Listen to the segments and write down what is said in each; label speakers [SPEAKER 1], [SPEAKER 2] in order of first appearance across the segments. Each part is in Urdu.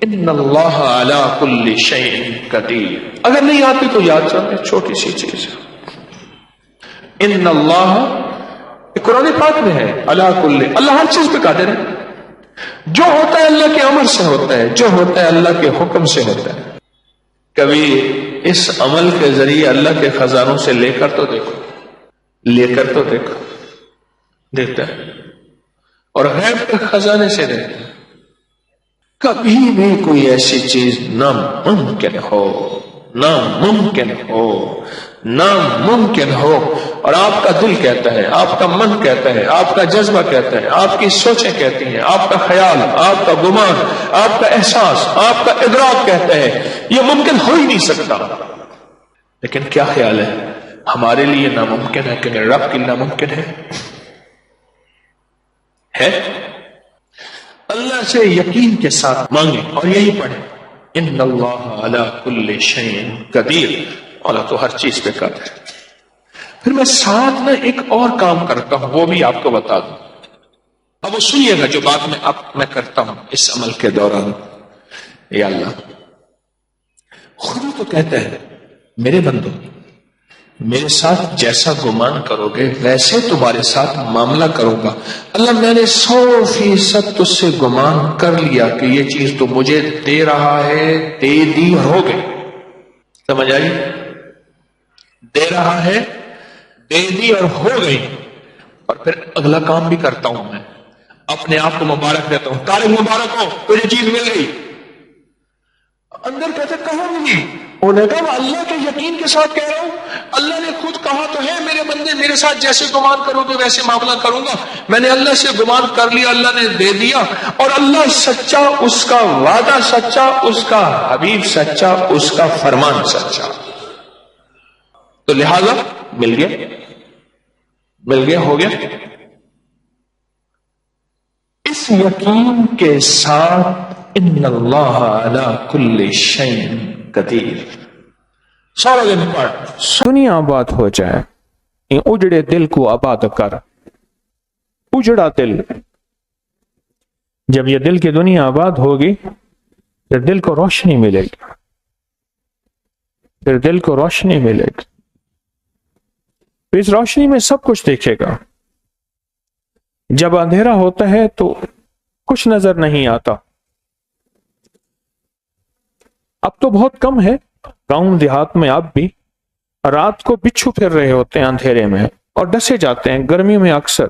[SPEAKER 1] ان اللہ علی کل شیء قدیر. اگر نہیں آتی تو یاد کریں، چھوٹی سی چیز ہے. ان اللہ، قرآن پاک میں ہے، علی کل، اللہ ہر چیز پہ قادر ہے. جو ہوتا ہے اللہ کے امر سے ہوتا ہے، جو ہوتا ہے اللہ کے حکم سے ہوتا ہے. کبھی اس عمل کے ذریعے اللہ کے خزانوں سے لے کر تو دیکھو، لے کر تو دیکھو، دیکھتا ہے. اور غیب کے خزانے سے دیکھتا ہے. کبھی بھی کوئی ایسی چیز ناممکن ہو، ناممکن ہو، ناممکن ہو، اور آپ کا دل کہتا ہے، آپ کا من کہتا ہے، آپ کا جذبہ کہتا ہے، آپ کی سوچیں کہتی ہیں، آپ کا خیال، آپ کا گمان، آپ کا احساس، آپ کا ادراک کہتا ہے یہ ممکن ہو ہی نہیں سکتا. لیکن کیا خیال ہے، ہمارے لیے ناممکن ہے کہ میرے رب کے لیے ناممکن ہے؟ اللہ سے یقین کے ساتھ مانگیں اور یہی پڑھیں، ان اللہ علی کل شیء قدیر، اللہ تو ہر چیز پہ قادر ہے. پھر میں ساتھ میں ایک اور کام کرتا ہوں، وہ بھی آپ کو بتا دوں. اب وہ سنیے گا جو بات میں کرتا ہوں اس عمل کے دوران. یا اللہ، خود تو کہتا ہے میرے بندو، میرے ساتھ جیسا گمان کرو گے ویسے تمہارے ساتھ معاملہ کروں گا. اللہ، میں نے 100% تجھ سے گمان کر لیا کہ یہ چیز تو مجھے دے رہا ہے، دے دی اور ہو گئی. سمجھ آئی؟ دے رہا ہے، دے دی اور ہو گئی. اور پھر اگلا کام بھی کرتا ہوں، میں اپنے آپ کو مبارک دیتا ہوں، تاریخ مبارک ہو، تجھے چیز مل گئی. اندر کہتے کہاں ملی؟ انہوں نے کہا اللہ کے یقین کے ساتھ کہہ رہا ہوں، اللہ نے خود کہا تو ہے میرے بندے میرے ساتھ جیسے گمان کرو گے ویسے معاملہ کروں گا. میں نے اللہ سے گمان کر لیا، اللہ نے دے دیا، اور اللہ سچا، اس کا وعدہ سچا، اس کا حبیب سچا، اس کا فرمان سچا. تو لہذا مل گیا، مل گیا، ہو گیا. اس یقین کے ساتھ ان اللہ علی کل شیء قدیر. سارا دن پڑھ،
[SPEAKER 2] دنیا آباد ہو جائے، ان اجڑے دل کو آباد کر. اجڑا دل، جب یہ دل کی دنیا آباد ہوگی پھر دل کو روشنی ملے گی، پھر دل کو روشنی ملے گی. پھر اس روشنی میں سب کچھ دیکھے گا. جب اندھیرا ہوتا ہے تو کچھ نظر نہیں آتا. اب تو بہت کم ہے، گاؤں دیہات میں اب بھی رات کو بچھو پھر رہے ہوتے ہیں اندھیرے میں اور ڈسے جاتے ہیں. گرمی میں اکثر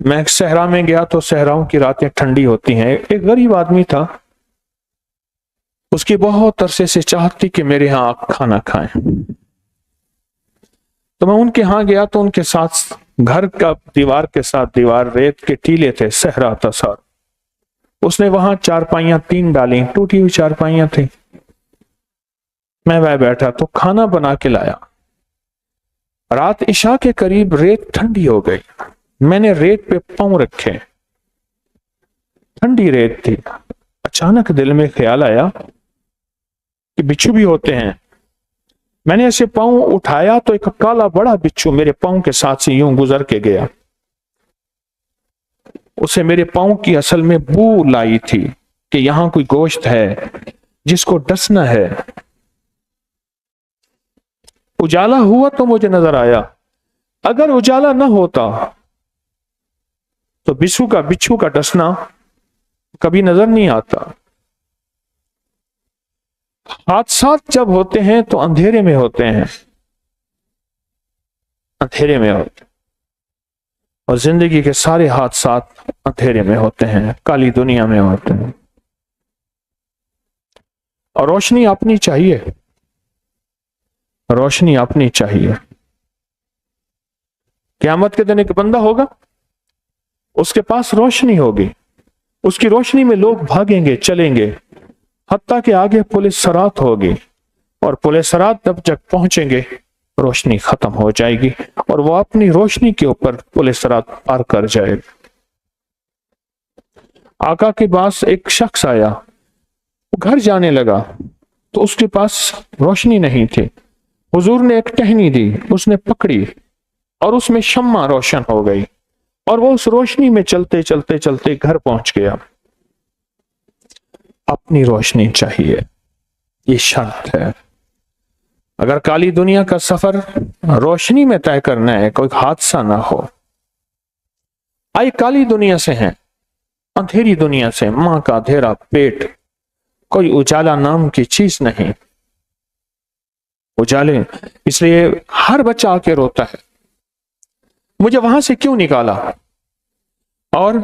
[SPEAKER 2] میں صحرا میں گیا تو صحراؤں کی راتیں ٹھنڈی ہوتی ہیں. ایک غریب آدمی تھا، اس کی بہت عرصے سے چاہت تھی کہ میرے ہاں آپ کھانا کھائیں. تو میں ان کے ہاں گیا تو ان کے ساتھ گھر کا دیوار کے ساتھ دیوار ریت کے ٹیلے تھے، صحرا تھا سارا. اس نے وہاں چارپائیاں 3 ڈالی، ٹوٹی ہوئی چارپائیاں تھیں. میں وہاں بیٹھا تو کھانا بنا کے لایا. رات عشاء کے قریب ریت ٹھنڈی ہو گئی. میں نے ریت پہ پاؤں رکھے، ٹھنڈی ریت تھی. اچانک دل میں خیال آیا کہ بچھو بھی ہوتے ہیں. میں نے ایسے پاؤں اٹھایا تو ایک کالا بڑا بچھو میرے پاؤں کے ساتھ سے یوں گزر کے گیا. اسے میرے پاؤں کی اصل میں بو لائی تھی کہ یہاں کوئی گوشت ہے جس کو ڈسنا ہے. اجالا ہوا تو مجھے نظر آیا، اگر اجالا نہ ہوتا تو بچھو کا ڈسنا کبھی نظر نہیں آتا. حادثات جب ہوتے ہیں تو اندھیرے میں ہوتے ہیں، اندھیرے میں ہوتے ہیں. اور زندگی کے سارے حادثات اندھیرے میں ہوتے ہیں، کالی دنیا میں ہوتے ہیں. اور روشنی اپنی چاہیے، روشنی اپنی چاہیے. قیامت کے دن ایک بندہ ہوگا، اس کے پاس روشنی ہوگی، اس کی روشنی میں لوگ بھاگیں گے، چلیں گے، حتیٰ کہ آگے پولیس سرات ہوگی، اور پولیس سرات جب تک پہنچیں گے روشنی ختم ہو جائے گی اور وہ اپنی روشنی کے اوپر پولیس سرات پار کر جائے گا. آقا کے پاس ایک شخص آیا، وہ گھر جانے لگا تو اس کے پاس روشنی نہیں تھی. حضور نے ایک ٹہنی دی، اس نے پکڑی اور اس میں شمع روشن ہو گئی اور وہ اس روشنی میں چلتے چلتے چلتے گھر پہنچ گیا. اپنی روشنی چاہیے، یہ شرط ہے۔ اگر کالی دنیا کا سفر روشنی میں طے کرنا ہے، کوئی حادثہ نہ ہو۔ آئی کالی دنیا سے ہیں، اندھیری دنیا سے، ماں کا اندھیرا پیٹ، کوئی اجالا نام کی چیز نہیں۔ اجالے، اس لیے ہر بچہ آ کے روتا ہے، مجھے وہاں سے کیوں نکالا؟ اور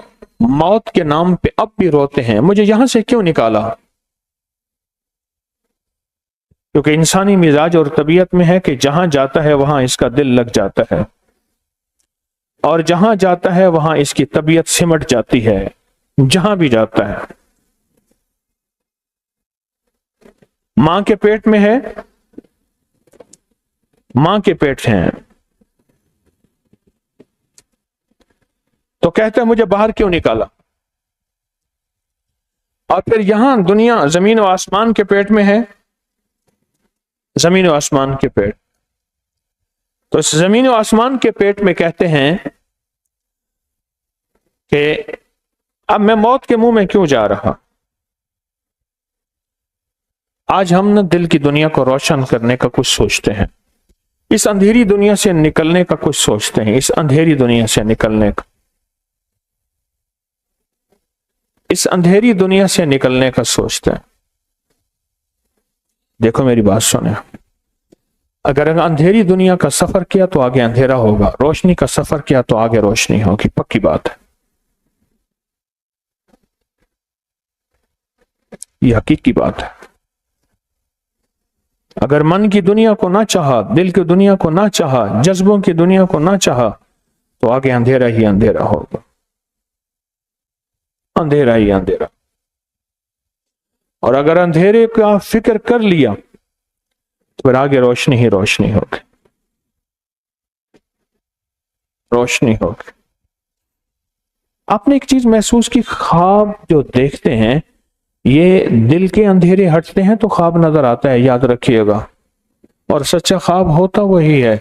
[SPEAKER 2] موت کے نام پہ اب بھی روتے ہیں، مجھے یہاں سے کیوں نکالا؟ کیونکہ انسانی مزاج اور طبیعت میں ہے کہ جہاں جاتا ہے وہاں اس کا دل لگ جاتا ہے، اور جہاں جاتا ہے وہاں اس کی طبیعت سمٹ جاتی ہے، جہاں بھی جاتا ہے۔ ماں کے پیٹ میں ہے، ماں کے پیٹ ہیں، تو کہتا ہے مجھے باہر کیوں نکالا؟ اور پھر یہاں دنیا زمین و آسمان کے پیٹ میں ہے، زمین و آسمان کے پیٹ، تو اس زمین و آسمان کے پیٹ میں کہتے ہیں کہ اب میں موت کے منہ میں کیوں جا رہا؟ آج ہم نہ دل کی دنیا کو روشن کرنے کا کچھ سوچتے ہیں، اس اندھیری دنیا سے نکلنے کا کچھ سوچتے ہیں، اس اندھیری دنیا سے نکلنے کا، اس اندھیری دنیا سے نکلنے کا سوچتے ہیں۔ دیکھو میری بات سنیں، اگر اندھیری دنیا کا سفر کیا تو آگے اندھیرا ہوگا، روشنی کا سفر کیا تو آگے روشنی ہوگی، پکی بات ہے، یہ حقیقی بات ہے۔ اگر من کی دنیا کو نہ چاہا، دل کی دنیا کو نہ چاہا، جذبوں کی دنیا کو نہ چاہا، تو آگے اندھیرا ہی اندھیرا ہوگا، اندھیرا ہی اندھیرا۔ اور اگر اندھیرے کا فکر کر لیا تو پھر آگے روشنی ہی روشنی ہوگی، روشنی ہوگی۔ آپ نے ایک چیز محسوس کی، خواب جو دیکھتے ہیں یہ دل کے اندھیرے ہٹتے ہیں تو خواب نظر آتا ہے، یاد رکھیے گا، اور سچا خواب ہوتا وہی ہے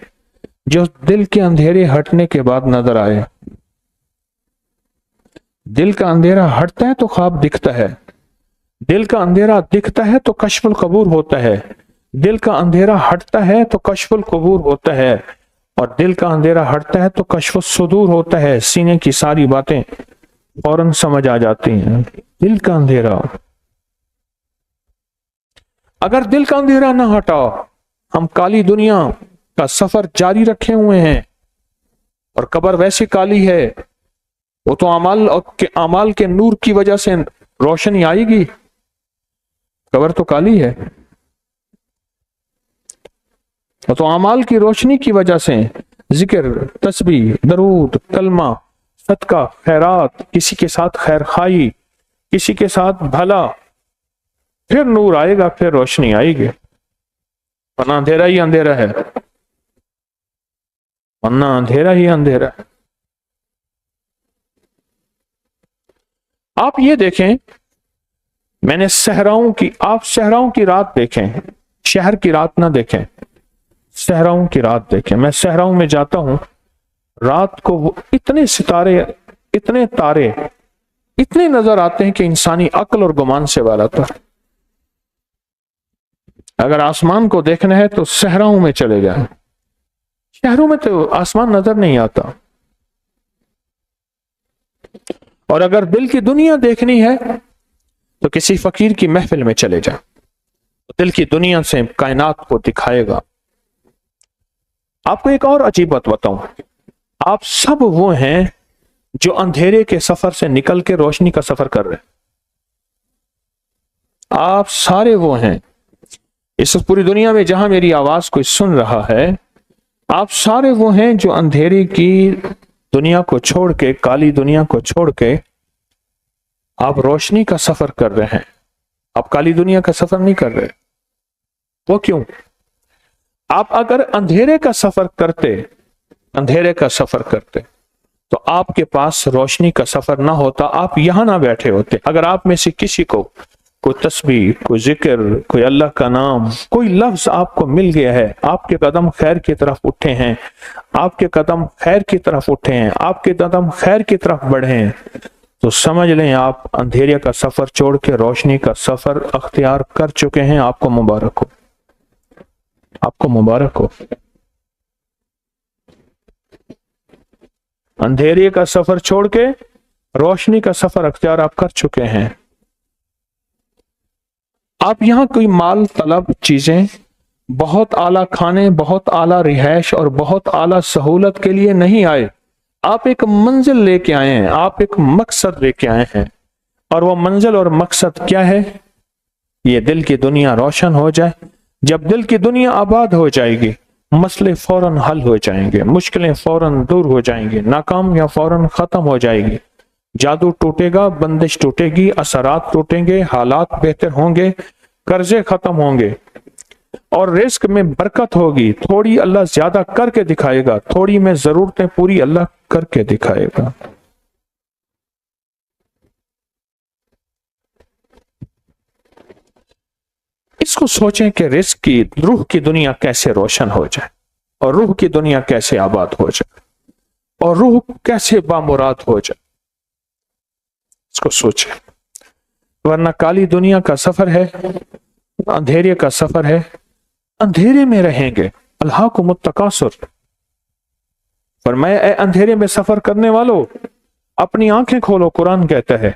[SPEAKER 2] جو دل کے اندھیرے ہٹنے کے بعد نظر آئے۔ دل کا اندھیرا ہٹتا ہے تو خواب دکھتا ہے، دل کا اندھیرا دکھتا ہے تو کشف القبور ہوتا ہے، دل کا اندھیرا ہٹتا ہے تو کشف القبور ہوتا ہے، اور دل کا اندھیرا ہٹتا ہے تو کشف الصدور ہوتا ہے، سینے کی ساری باتیں فوراً سمجھ آ جاتی ہیں۔ دل کا اندھیرا، اگر دل کا اندھیرا نہ ہٹا، ہم کالی دنیا کا سفر جاری رکھے ہوئے ہیں، اور قبر ویسی کالی ہے، وہ تو اعمال کے نور کی وجہ سے روشنی آئے گی، قبر تو کالی ہے، وہ تو اعمال کی روشنی کی وجہ سے ذکر، تسبیح، درود، کلمہ، صدقہ، خیرات، کسی کے ساتھ خیر خواہی، کسی کے ساتھ بھلا، پھر نور آئے گا، پھر روشنی آئے گی، ورنہ اندھیرا ہی اندھیرا ہے، ورنہ اندھیرا ہی اندھیرا ہے۔ آپ یہ دیکھیں، میں نے آپ صحراؤں کی رات دیکھیں، شہر کی رات نہ دیکھیں، صحراؤں کی رات دیکھیں۔ میں صحراؤں میں جاتا ہوں، رات کو وہ اتنے ستارے، اتنے تارے، اتنے نظر آتے ہیں کہ انسانی عقل اور گمان سے بالا تر۔ اگر آسمان کو دیکھنا ہے تو صحراؤں میں چلے جائیں، شہروں میں تو آسمان نظر نہیں آتا۔ اور اگر دل کی دنیا دیکھنی ہے تو کسی فقیر کی محفل میں چلے جائیں، دل کی دنیا سے کائنات کو دکھائے گا۔ آپ کو ایک اور عجیب بات بتاؤں، آپ سب وہ ہیں جو اندھیرے کے سفر سے نکل کے روشنی کا سفر کر رہے ہیں، آپ سارے وہ ہیں اس پوری دنیا میں جہاں میری آواز کوئی سن رہا ہے، آپ سارے وہ ہیں جو اندھیرے کی دنیا کو چھوڑ کے، کالی دنیا کو چھوڑ کے آپ روشنی کا سفر کر رہے ہیں، آپ کالی دنیا کا سفر نہیں کر رہے۔ وہ کیوں؟ آپ اگر اندھیرے کا سفر کرتے تو آپ کے پاس روشنی کا سفر نہ ہوتا، آپ یہاں نہ بیٹھے ہوتے۔ اگر آپ میں سے کسی کو کوئی تسبیح، کوئی ذکر، کوئی اللہ کا نام، کوئی لفظ آپ کو مل گیا ہے، آپ کے قدم خیر کی طرف اٹھے ہیں، آپ کے قدم خیر کی طرف اٹھے ہیں، آپ کے قدم خیر کی طرف بڑھے ہیں، تو سمجھ لیں آپ اندھیرے کا سفر چھوڑ کے روشنی کا سفر اختیار کر چکے ہیں. آپ کو مبارک ہو، آپ کو مبارک ہو. اندھیرے کا سفر چھوڑ کے روشنی کا سفر اختیار آپ کر چکے ہیں. آپ یہاں کوئی مال طلب چیزیں، بہت اعلیٰ کھانے، بہت اعلیٰ رہائش اور بہت اعلیٰ سہولت کے لیے نہیں آئے. آپ ایک منزل لے کے آئے ہیں، آپ ایک مقصد لے کے آئے ہیں. اور وہ منزل اور مقصد کیا ہے؟ یہ دل کی دنیا روشن ہو جائے. جب دل کی دنیا آباد ہو جائے گی، مسئلے فوراً حل ہو جائیں گے، مشکلیں فوراً دور ہو جائیں گی، ناکامیاں فوراً ختم ہو جائے گی، جادو ٹوٹے گا، بندش ٹوٹے گی، اثرات ٹوٹیں گے، حالات بہتر ہوں گے، قرضے ختم ہوں گے، اور رزق میں برکت ہوگی. تھوڑی اللہ زیادہ کر کے دکھائے گا، تھوڑی میں ضرورتیں پوری اللہ کر کے دکھائے گا. اس کو سوچیں کہ رزق کی، روح کی دنیا کیسے روشن ہو جائے، اور روح کی دنیا کیسے آباد ہو جائے، اور روح کیسے بامراد ہو جائے. اس کو سوچیں. ورنہ کالی دنیا کا سفر ہے، اندھیرے کا سفر ہے، اندھیرے میں رہیں گے. الہاکم التکاثر. فرمایا اے اندھیرے میں سفر کرنے والو، اپنی آنکھیں کھولو. قرآن کہتا ہے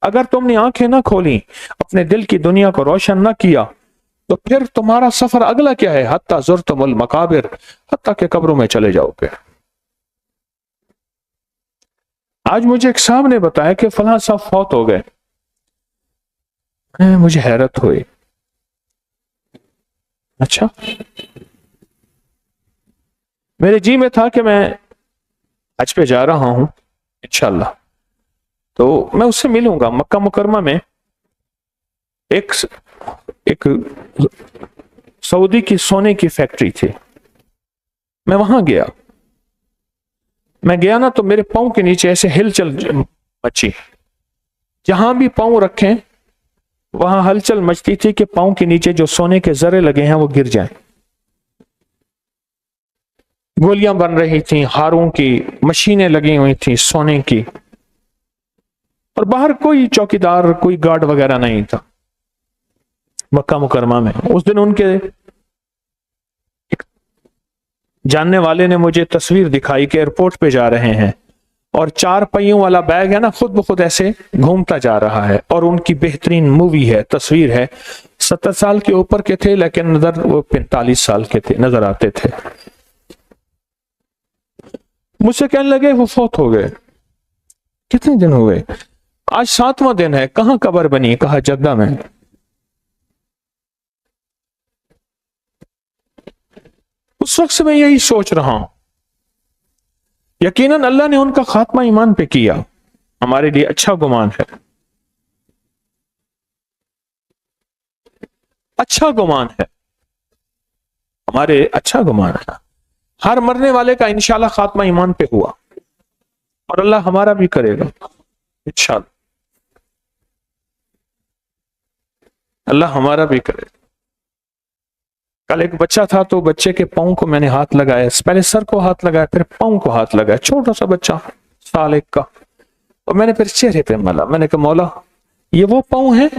[SPEAKER 2] اگر تم نے آنکھیں نہ کھولی، اپنے دل کی دنیا کو روشن نہ کیا، تو پھر تمہارا سفر اگلا کیا ہے؟ حتی زرتم المقابر، حتی کہ قبروں میں چلے جاؤ گے. آج مجھے ایک صاحب نے بتایا کہ فلاں صاحب فوت ہو گئے. مجھے حیرت ہوئی. اچھا، میرے جی میں تھا کہ میں حج پہ جا رہا ہوں انشاءاللہ، تو میں اس سے ملوں گا. مکہ مکرمہ میں ایک سعودی کی سونے کی فیکٹری تھی. میں وہاں گیا. میں گیا نا تو میرے پاؤں کے نیچے ایسے ہلچل مچی. جہاں بھی پاؤں رکھیں وہاں ہلچل مچتی تھی کہ پاؤں کے نیچے جو سونے کے ذرے لگے ہیں وہ گر جائیں. گولیاں بن رہی تھیں، ہاروں کی مشینیں لگی ہوئی تھیں سونے کی، اور باہر کوئی چوکیدار، کوئی گارڈ وغیرہ نہیں تھا. مکہ مکرمہ میں اس دن ان کے ایک جاننے والے نے مجھے تصویر دکھائی کہ ایئرپورٹ پہ جا رہے ہیں، اور 4 پہیوں والا بیگ ہے نا، خود بخود ایسے گھومتا جا رہا ہے. اور ان کی بہترین مووی ہے، تصویر ہے. 70 سال کے اوپر کے تھے لیکن نظر وہ 45 سال کے تھے، نظر آتے تھے. مجھ سے کہنے لگے وہ فوت ہو گئے. کتنے دن ہوئے؟ آج 7واں دن ہے. کہاں قبر بنی؟ کہا جدہ میں. اس وقت سے میں یہی سوچ رہا ہوں، یقیناً اللہ نے ان کا خاتمہ ایمان پہ کیا. ہمارے لیے اچھا گمان ہے، اچھا گمان ہے، ہمارے اچھا گمان ہے. ہر مرنے والے کا انشاءاللہ خاتمہ ایمان پہ ہوا، اور اللہ ہمارا بھی کرے گا انشاءاللہ. اللہ ہمارا بھی کرے گا. کل ایک بچہ تھا تو بچے کے پاؤں کو میں نے ہاتھ لگایا. پہلے سر کو ہاتھ لگایا، پھر پاؤں کو ہاتھ لگایا. چھوٹا سا بچہ، سال 1 کا. اور میں نے پھر چہرے پہ ملا. میں نے کہا مولا یہ وہ پاؤں ہیں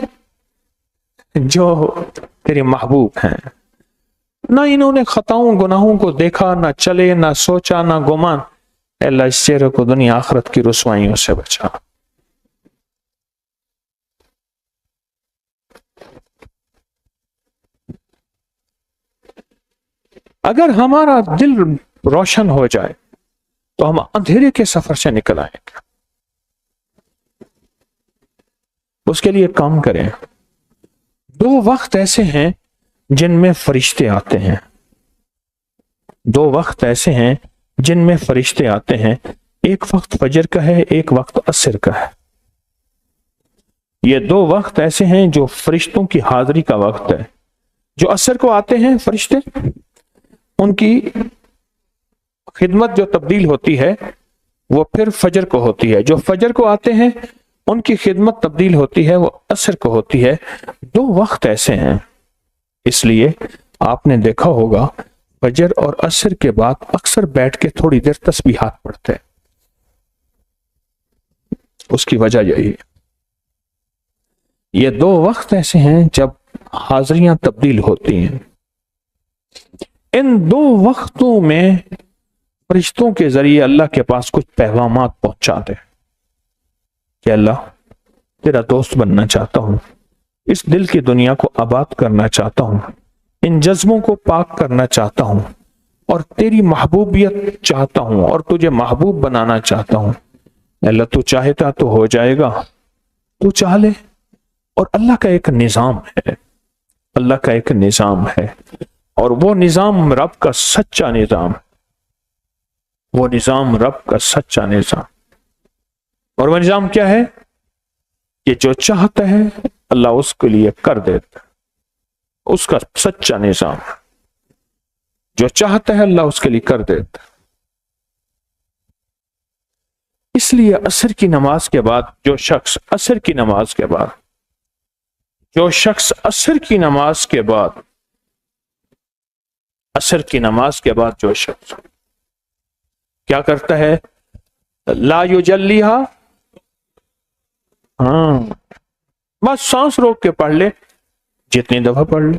[SPEAKER 2] جو تیرے محبوب ہیں. نہ انہوں نے خطاؤں گناہوں کو دیکھا، نہ چلے، نہ سوچا، نہ گمان. اے اللہ اس چہرے کو دنیا آخرت کی رسوائیوں سے بچا. اگر ہمارا دل روشن ہو جائے تو ہم اندھیرے کے سفر سے نکل آئیں گے. اس کے لیے کام کریں. 2 وقت ایسے ہیں جن میں فرشتے آتے ہیں. 2 وقت ایسے ہیں جن میں فرشتے آتے ہیں. ایک وقت فجر کا ہے، ایک وقت عصر کا ہے. یہ 2 وقت ایسے ہیں جو فرشتوں کی حاضری کا وقت ہے. جو عصر کو آتے ہیں فرشتے، ان کی خدمت جو تبدیل ہوتی ہے وہ پھر فجر کو ہوتی ہے. جو فجر کو آتے ہیں ان کی خدمت تبدیل ہوتی ہے، وہ عصر کو ہوتی ہے. 2 وقت ایسے ہیں. اس لیے آپ نے دیکھا ہوگا فجر اور عصر کے بعد اکثر بیٹھ کے تھوڑی دیر تسبیحات پڑھتے ہیں. اس کی وجہ یہی ہے، یہ دو وقت ایسے ہیں جب حاضریاں تبدیل ہوتی ہیں. ان دو وقتوں میں فرشتوں کے ذریعے اللہ کے پاس کچھ پیغامات پہنچاتے ہیں کہ اللہ تیرا دوست بننا چاہتا ہوں، اس دل کی دنیا کو آباد کرنا چاہتا ہوں، ان جذبوں کو پاک کرنا چاہتا ہوں، اور تیری محبوبیت چاہتا ہوں اور تجھے محبوب بنانا چاہتا ہوں. اللہ تو چاہتا تو ہو جائے گا، تو چاہ لے. اور اللہ کا ایک نظام ہے، اللہ کا ایک نظام ہے، اور وہ نظام رب کا سچا نظام، وہ نظام رب کا سچا نظام. اور وہ نظام کیا ہے کہ جو چاہتا ہے اللہ اس کے لیے کر دیتا ہے، اس کا سچا نظام. جو چاہتا ہے اللہ اس کے لیے کر دیتا ہے. اس لیے عصر کی نماز کے بعد جو شخص عصر کی نماز کے بعد جو شخص کیا کرتا ہے، لا یجلیہا، بس سانس روک کے پڑھ لے، جتنی دفعہ پڑھ لے.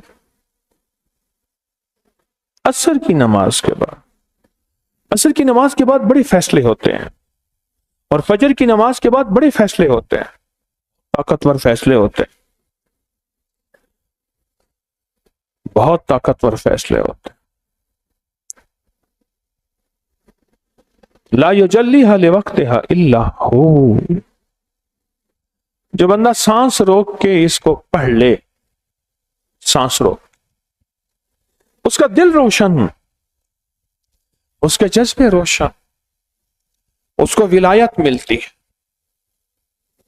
[SPEAKER 2] عصر کی نماز کے بعد بڑے فیصلے ہوتے ہیں، اور فجر کی نماز کے بعد بڑے فیصلے ہوتے ہیں، طاقتور فیصلے ہوتے ہیں، بہت طاقتور فیصلے ہوتے ہیں. لا یجلیہا لوقتہا الا ہو، جو بندہ سانس روک کے اس کو پڑھ لے، سانس روک، اس کا دل روشن، اس کے جذبے روشن، اس کو ولایت ملتی،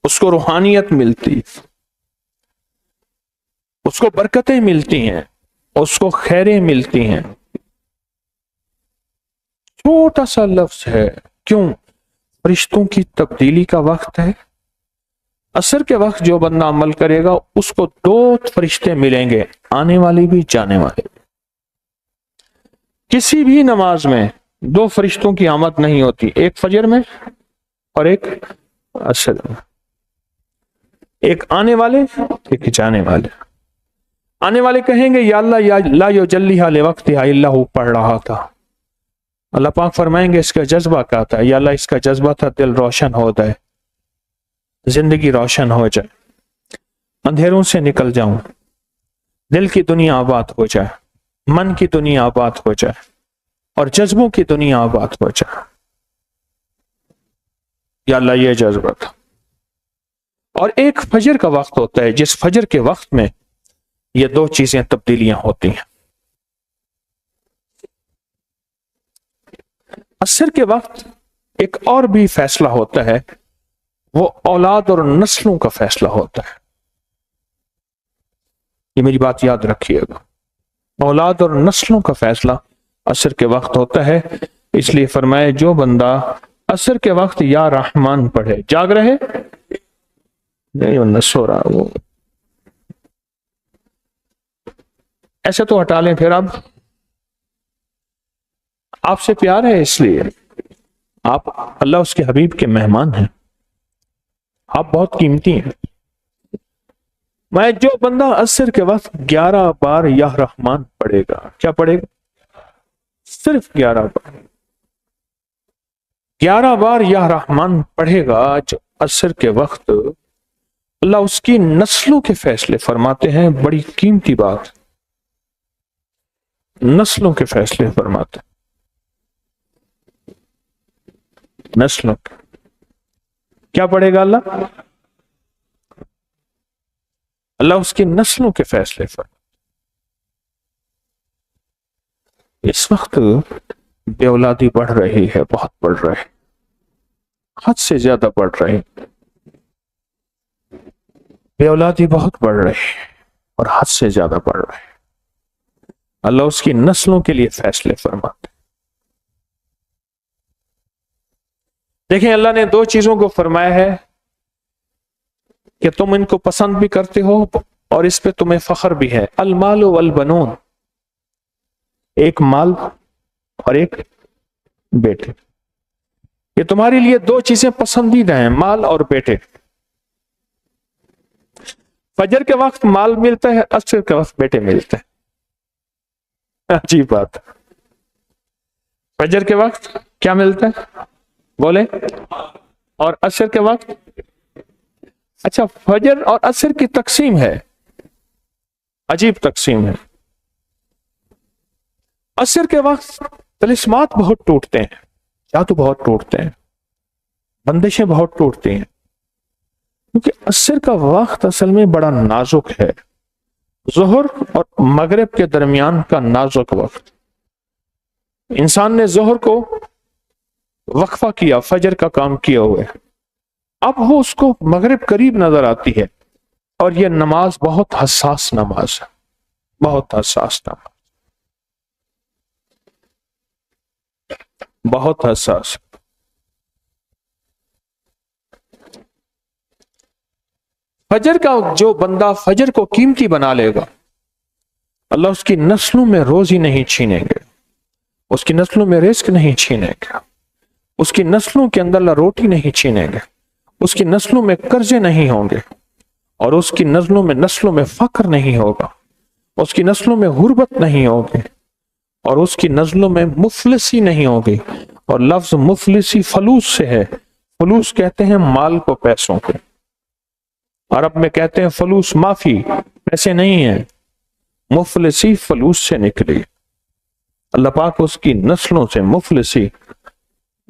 [SPEAKER 2] اس کو روحانیت ملتی، اس کو برکتیں ملتی ہیں، اس کو خیریں ملتی ہیں. چھوٹا سا لفظ ہے، کیوں؟ فرشتوں کی تبدیلی کا وقت ہے. عصر کے وقت جو بندہ عمل کرے گا اس کو دو فرشتے ملیں گے، آنے والے بھی جانے والے. کسی بھی نماز میں دو فرشتوں کی آمد نہیں ہوتی، ایک فجر میں اور ایک عصر میں. ایک آنے والے، ایک جانے والے. آنے والے کہیں گے یا اللہ یا لا یجلیہا لوقتہا الا ہو، پڑھ رہا تھا. اللہ پاک فرمائیں گے اس کا جذبہ کیا تھا؟ یا اللہ اس کا جذبہ تھا دل روشن ہو جائے، زندگی روشن ہو جائے، اندھیروں سے نکل جاؤں، دل کی دنیا آباد ہو جائے، من کی دنیا آباد ہو جائے، اور جذبوں کی دنیا آباد ہو جائے. یا اللہ یہ جذبہ تھا. اور ایک فجر کا وقت ہوتا ہے، جس فجر کے وقت میں یہ دو چیزیں تبدیلیاں ہوتی ہیں. عصر کے وقت ایک اور بھی فیصلہ ہوتا ہے، وہ اولاد اور نسلوں کا فیصلہ ہوتا ہے. یہ میری بات یاد رکھیے گا، اولاد اور نسلوں کا فیصلہ عصر کے وقت ہوتا ہے. اس لیے فرمائے جو بندہ عصر کے وقت یا رحمان پڑھے، جاگ رہے نہیں بندہ سو رہا، وہ ایسے تو ہٹا لیں. پھر اب آپ سے پیار ہے، اس لیے آپ اللہ اس کے حبیب کے مہمان ہیں، آپ بہت قیمتی ہیں. میں جو بندہ عصر کے وقت 11 بار یا رحمان پڑھے گا، کیا پڑھے گا؟ صرف 11 بار، 11 بار یا رحمان پڑھے گا جو عصر کے وقت، اللہ اس کی نسلوں کے فیصلے فرماتے ہیں. بڑی قیمتی بات، نسلوں کے فیصلے فرماتے ہیں. نسلوں کیا پڑھے گا اللہ اس کی نسلوں کے فیصلے فرماتے. اس وقت بے اولادی بڑھ رہی ہے، بہت بڑھ رہی، حد سے زیادہ بڑھ رہی. بے اولادی بہت بڑھ رہی اور حد سے زیادہ بڑھ رہی. اللہ اس کی نسلوں کے لیے فیصلے فرماتے. دیکھیں اللہ نے دو چیزوں کو فرمایا ہے کہ تم ان کو پسند بھی کرتے ہو اور اس پہ تمہیں فخر بھی ہے. المال والبنون، ایک مال اور ایک بیٹے. یہ تمہارے لیے دو چیزیں پسندیدہ ہیں، مال اور بیٹے۔ فجر کے وقت مال ملتا ہے، عصر کے وقت بیٹے ملتے ہیں۔ عجیب بات، فجر کے وقت کیا ملتا ہے بولے، اور عصر کے وقت؟ اچھا، فجر اور عصر کی تقسیم ہے، عجیب تقسیم ہے۔ عصر کے وقت طلسمات بہت ٹوٹتے ہیں، جادو بہت ٹوٹتے ہیں، بندشیں بہت ٹوٹتی ہیں، کیونکہ عصر کا وقت اصل میں بڑا نازک ہے، ظہر اور مغرب کے درمیان کا نازک وقت۔ انسان نے ظہر کو وقفہ کیا، فجر کا کام کیا ہوئے، اب وہ اس کو مغرب قریب نظر آتی ہے، اور یہ نماز بہت حساس نماز ہے، بہت حساس نماز، بہت حساس۔ فجر کا جو بندہ فجر کو قیمتی بنا لے گا، اللہ اس کی نسلوں میں روزی نہیں چھینیں گے، اس کی نسلوں میں رزق نہیں چھینیں گے، اس کی نسلوں کے اندر اللہ روٹی نہیں چھینیں گے، اس کی نسلوں میں قرضے نہیں ہوں گے، اور اس کی نسلوں میں فقر نہیں ہوگا، اس کی نسلوں میں غربت نہیں ہوگی، اور اس کی نسلوں میں مفلسی نہیں ہوگی۔ اور لفظ مفلسی فلوس سے ہے، فلوس کہتے ہیں مال کو، پیسوں کو، عرب میں کہتے ہیں فلوس معافی، پیسے نہیں ہیں، مفلسی فلوس سے نکلی۔ اللہ پاک اس کی نسلوں سے مفلسی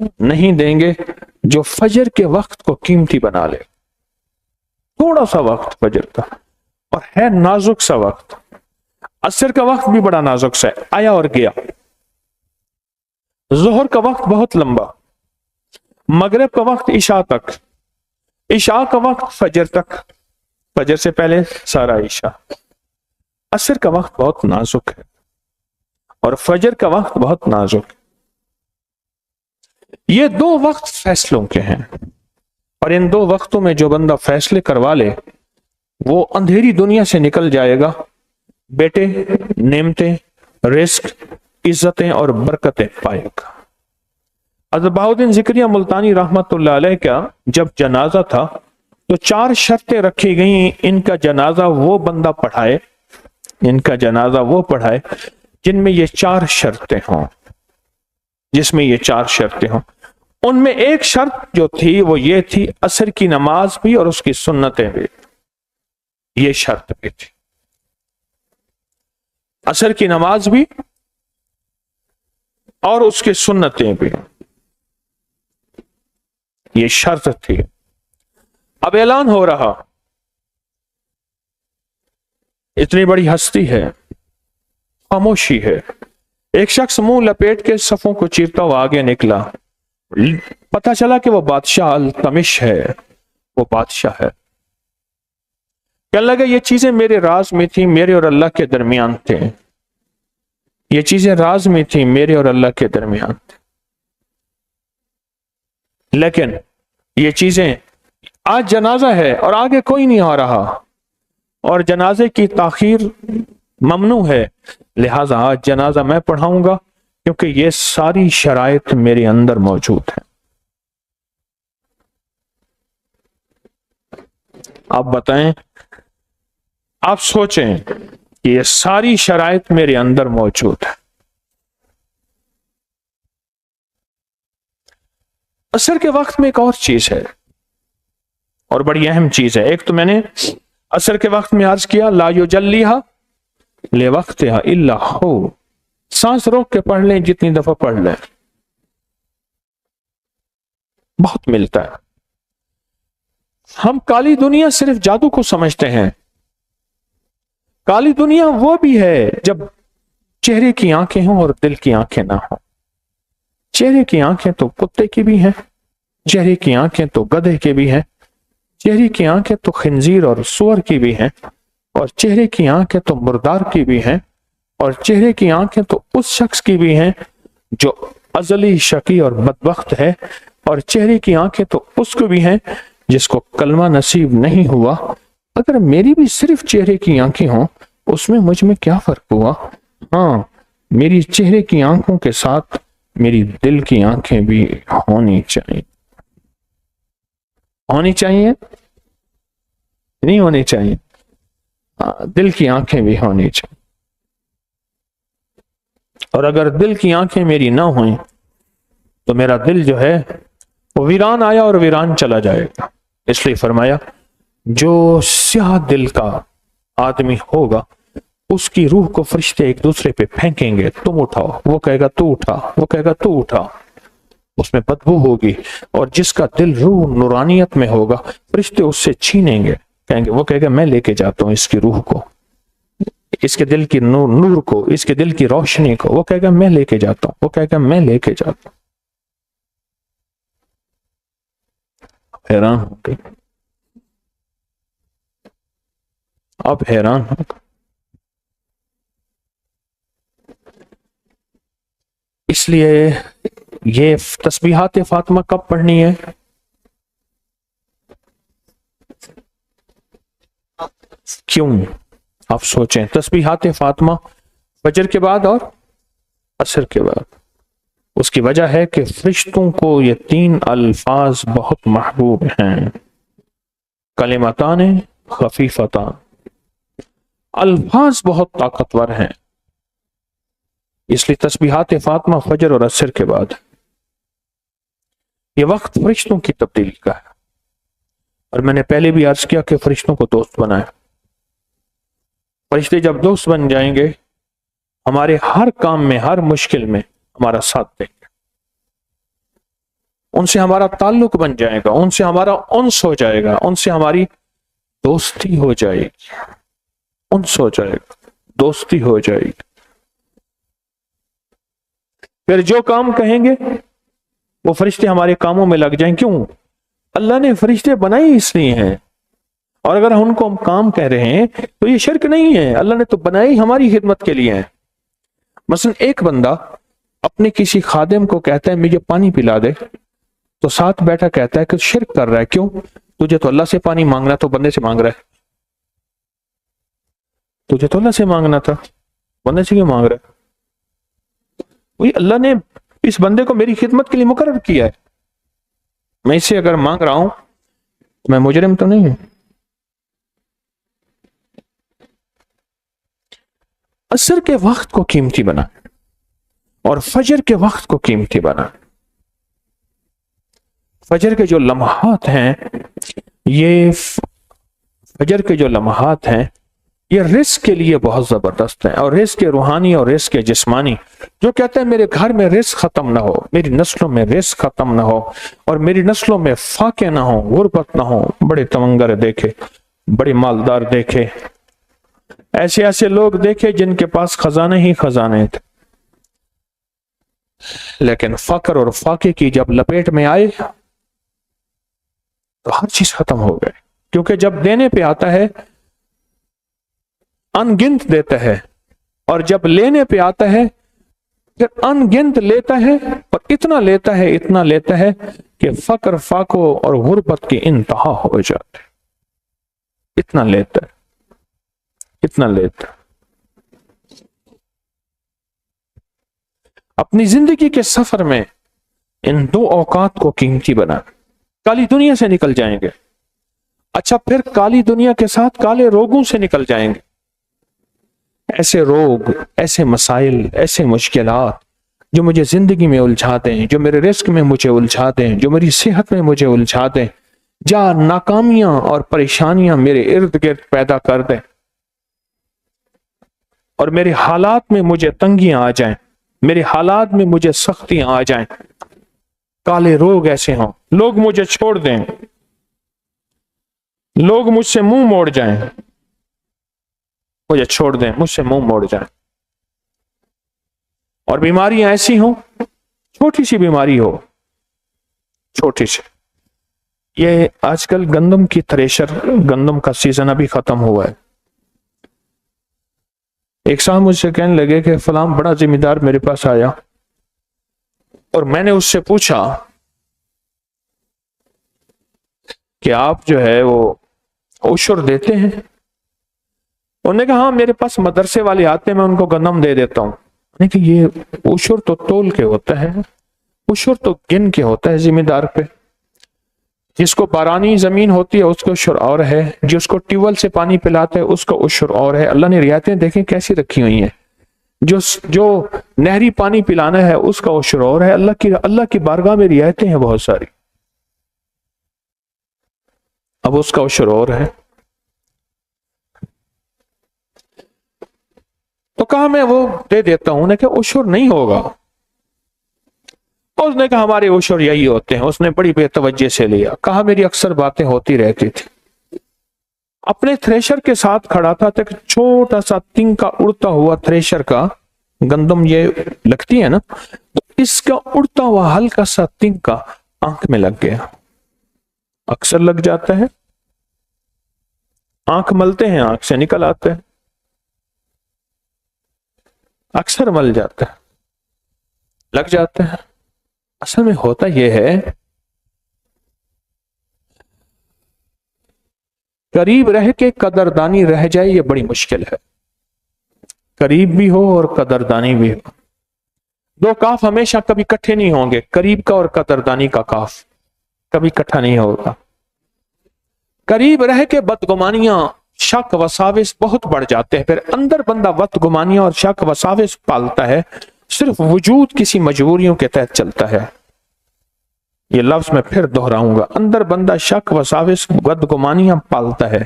[SPEAKER 2] نہیں دیں گے جو فجر کے وقت کو قیمتی بنا لے۔ تھوڑا سا وقت فجر کا، اور ہے نازک سا وقت۔ عصر کا وقت بھی بڑا نازک سا ہے، آیا اور گیا۔ ظہر کا وقت بہت لمبا، مغرب کا وقت عشاء تک، عشاء کا وقت فجر تک، فجر سے پہلے سارا عشاء۔ عصر کا وقت بہت نازک ہے، اور فجر کا وقت بہت نازک ہے۔ یہ دو وقت فیصلوں کے ہیں، اور ان دو وقتوں میں جو بندہ فیصلے کروا لے وہ اندھیری دنیا سے نکل جائے گا، بیٹے، نعمتیں، رزق، عزتیں اور برکتیں پائے گا۔ حضرت بہاؤالدین زکریا ملتانی رحمت اللہ علیہ کا جب جنازہ تھا تو 4 شرطیں رکھی گئیں، ان کا جنازہ وہ بندہ پڑھائے، ان کا جنازہ وہ پڑھائے جن میں یہ 4 شرطیں ہوں، جس میں یہ 4 شرطیں ہوں۔ ان میں ایک شرط جو تھی وہ یہ تھی، عصر کی نماز بھی اور اس کی سنتیں بھی، یہ شرط بھی تھی، عصر کی نماز بھی اور اس کی سنتیں بھی، یہ شرط تھی۔ اب اعلان ہو رہا، اتنی بڑی ہستی ہے، خاموشی ہے، ایک شخص منہ لپیٹ کے صفوں کو چیرتا ہوا آگے نکلا، پتہ چلا کہ وہ بادشاہ التمش ہے، وہ بادشاہ ہے۔ کہنے لگا یہ چیزیں میرے راز میں تھیں، میرے اور اللہ کے درمیان تھے، یہ چیزیں راز میں تھیں، میرے اور اللہ کے درمیان تھے، لیکن یہ چیزیں، آج جنازہ ہے اور آگے کوئی نہیں آ رہا، اور جنازے کی تاخیر ممنوع ہے، لہذا آج جنازہ میں پڑھاؤں گا، کیونکہ یہ ساری شرائط میرے اندر موجود ہیں۔ آپ بتائیں، آپ سوچیں کہ یہ ساری شرائط میرے اندر موجود ہے۔ عصر کے وقت میں ایک اور چیز ہے، اور بڑی اہم چیز ہے۔ ایک تو میں نے عصر کے وقت میں عرض کیا، لا یجلیھا لوقتھا الا ہو، سانس روک کے پڑھ لیں، جتنی دفعہ پڑھ لیں، بہت ملتا ہے۔ ہم کالی دنیا صرف جادو کو سمجھتے ہیں، کالی دنیا وہ بھی ہے جب چہرے کی آنکھیں ہوں اور دل کی آنکھیں نہ ہوں۔ چہرے کی آنکھیں تو کتے کی بھی ہیں، چہرے کی آنکھیں تو گدھے کی بھی ہیں، چہرے کی آنکھیں تو خنزیر اور سور کی بھی ہیں، اور چہرے کی آنکھیں تو مردار کی بھی ہیں، اور چہرے کی آنکھیں تو اس شخص کی بھی ہیں جو ازلی شقی اور بدبخت ہے، اور چہرے کی آنکھیں تو اس کو بھی ہیں جس کو کلمہ نصیب نہیں ہوا۔ اگر میری بھی صرف چہرے کی آنکھیں ہوں، اس میں مجھ میں کیا فرق ہوا؟ ہاں، میری چہرے کی آنکھوں کے ساتھ میری دل کی آنکھیں بھی ہونی چاہیے. ہونی چاہیے نہیں ہونی چاہیے؟ دل کی آنکھیں بھی ہونی چاہیے. اور اگر دل کی آنکھیں میری نہ ہوئیں تو میرا دل جو ہے وہ ویران آیا اور ویران چلا جائے گا. اس لیے فرمایا جو سیاہ دل کا آدمی ہوگا اس کی روح کو فرشتے ایک دوسرے پہ پھینکیں گے, تم اٹھاؤ, وہ کہے گا تو اٹھا, وہ کہے گا تو اٹھا. اس میں بدبو ہوگی. اور جس کا دل روح نورانیت میں ہوگا فرشتے اس سے چھینیں گے, کہیں گے, وہ کہے گا میں لے کے جاتا ہوں اس کی روح کو, اس کے دل کی نور کو, اس کے دل کی روشنی کو. وہ کہے گا میں لے کے جاتا ہوں, وہ کہے گا میں لے کے جاتا ہوں. حیران ہو گئی, اب حیران ہو گئی. اس لیے یہ تسبیحات فاطمہ کب پڑھنی ہے؟ کیوں؟ آپ سوچیں, تسبیحات فاطمہ فجر کے بعد اور عصر کے بعد. اس کی وجہ ہے کہ فرشتوں کو یہ 3 الفاظ بہت محبوب ہیں. کلمتان خفیفتان, الفاظ بہت طاقتور ہیں. اس لیے تسبیحات فاطمہ فجر اور عصر کے بعد. یہ وقت فرشتوں کی تبدیلی کا ہے. اور میں نے پہلے بھی عرض کیا کہ فرشتوں کو دوست بنائیں. فرشتے جب دوست بن جائیں گے ہمارے ہر کام میں, ہر مشکل میں ہمارا ساتھ دیں گے. ان سے ہمارا تعلق بن جائے گا, ان سے ہمارا انس ہو جائے گا, ان سے ہماری دوستی ہو جائے گی. انس ہو جائے گا, دوستی ہو جائے گی. پھر جو کام کہیں گے وہ فرشتے ہمارے کاموں میں لگ جائیں. کیوں؟ اللہ نے فرشتے بنائے اس لیے ہیں. اور اگر ان کو ہم کام کہہ رہے ہیں تو یہ شرک نہیں ہے, اللہ نے تو بنائی ہماری خدمت کے لیے ہیں. مثلا ایک بندہ اپنے کسی خادم کو کہتا ہے مجھے پانی پلا دے, تو ساتھ بیٹھا کہتا ہے کہ شرک کر رہا ہے. کیوں؟ تجھے تو اللہ سے پانی مانگنا, تو بندے سے مانگ رہا ہے. تجھے تو اللہ سے مانگنا تھا, بندے سے کیوں مانگ رہا ہے؟ وہی اللہ نے اس بندے کو میری خدمت کے لیے مقرر کیا ہے. میں اس سے اگر مانگ رہا ہوں تو میں مجرم تو نہیں ہوں. عصر کے وقت کو قیمتی بنا اور فجر کے وقت کو قیمتی بنا. فجر کے جو لمحات ہیں, یہ فجر کے جو لمحات ہیں یہ رزق کے لیے بہت زبردست ہیں. اور رزق روحانی اور رزق جسمانی. جو کہتے ہیں میرے گھر میں رزق ختم نہ ہو, میری نسلوں میں رزق ختم نہ ہو, اور میری نسلوں میں فاقے نہ ہو, غربت نہ ہو. بڑے تمنگر دیکھے, بڑے مالدار دیکھے, ایسے ایسے لوگ دیکھے جن کے پاس خزانے ہی خزانے تھے, لیکن فقر اور فاقے کی جب لپیٹ میں آئے تو ہر چیز ختم ہو گئے. کیونکہ جب دینے پہ آتا ہے ان گنت دیتا ہے, اور جب لینے پہ آتا ہے پھر ان گنت لیتا ہے, اور اتنا لیتا ہے, اتنا لیتا ہے کہ فقر فاقوں اور غربت کی انتہا ہو جاتے. اتنا لیتا ہے, اتنا لیتا ہے. اپنی زندگی کے سفر میں ان 2 اوقات کو قیمتی بنا. کالی دنیا سے نکل جائیں گے, اچھا پھر کالی دنیا کے ساتھ کالے روگوں سے نکل جائیں گے. ایسے روگ, ایسے مسائل, ایسے مشکلات جو مجھے زندگی میں الجھا دیں, جو میرے رزق میں مجھے الجھا دیں, جو میری صحت میں مجھے الجھا دیں, جہاں ناکامیاں اور پریشانیاں میرے ارد گرد پیدا کر دیں, اور میرے حالات میں مجھے تنگیاں آ جائیں, میرے حالات میں مجھے سختیاں آ جائیں, کالے روگ ایسے ہوں, لوگ مجھے چھوڑ دیں, لوگ مجھ سے منہ موڑ جائیں, مجھے چھوڑ دیں, مجھ سے منہ موڑ جائیں. اور بیماریاں ایسی ہوں, چھوٹی سی بیماری ہو, چھوٹی سی. یہ آج کل گندم کی تھریشر, گندم کا سیزن ابھی ختم ہوا ہے. ایک صاحب مجھ سے کہنے لگے کہ فلاں بڑا ذمہ دار میرے پاس آیا, اور میں نے اس سے پوچھا کہ آپ جو ہے وہ عشر دیتے ہیں؟ انہوں نے کہا ہاں میرے پاس مدرسے والے آتے ہیں, میں ان کو گندم دے دیتا ہوں. کہ یہ عشر تو تول کے ہوتا ہے، عشر تو گن کے ہوتا ہے ذمہ دار پہ. جس کو بارانی زمین ہوتی ہے اس کا عشر اور ہے، جس کو ٹیوبل سے پانی پلاتا ہے اس کا عشر اور ہے. اللہ نے رعایتیں دیکھیں کیسی رکھی ہوئی ہیں. جو نہری پانی پلانا ہے اس کا عشر اور ہے. اللہ کی بارگاہ میں رعایتیں ہیں بہت ساری، اب اس کا عشر اور ہے. تو کہا میں وہ دے دیتا ہوں کہ عشر نہیں ہوگا. اس نے کہا ہمارے عشر یہی ہوتے ہیں. اس نے بڑی بے توجہ سے لیا. کہا میری اکثر باتیں ہوتی رہتی تھی. اپنے تھریشر کے ساتھ کھڑا تھا تو ایک چھوٹا سا تنکا اڑتا ہوا تھریشر کا، گندم یہ لگتی ہے نا، تو اس کا اڑتا ہوا ہلکا سا تنکا آنکھ میں لگ گیا. اکثر لگ جاتا ہے، آنکھ ملتے ہیں آنکھ سے نکل آتا ہے، اکثر مل جاتا ہے، لگ جاتا ہے. اصل میں ہوتا یہ ہے قریب رہ کے قدردانی رہ جائے، یہ بڑی مشکل ہے. قریب بھی ہو اور قدردانی بھی ہو. دو کاف ہمیشہ کبھی اکٹھے نہیں ہوں گے. قریب کا اور قدردانی کا کاف کبھی اکٹھا نہیں ہوگا. قریب رہ کے بدگمانیاں، شک وساوس بہت بڑھ جاتے ہیں. پھر اندر بندہ بدگمانیاں اور شک وساوس پالتا ہے، صرف وجود کسی مجبوریوں کے تحت چلتا ہے. یہ لفظ میں پھر دہراؤں گا، اندر بندہ شک وساوس بدگمانیاں پالتا ہے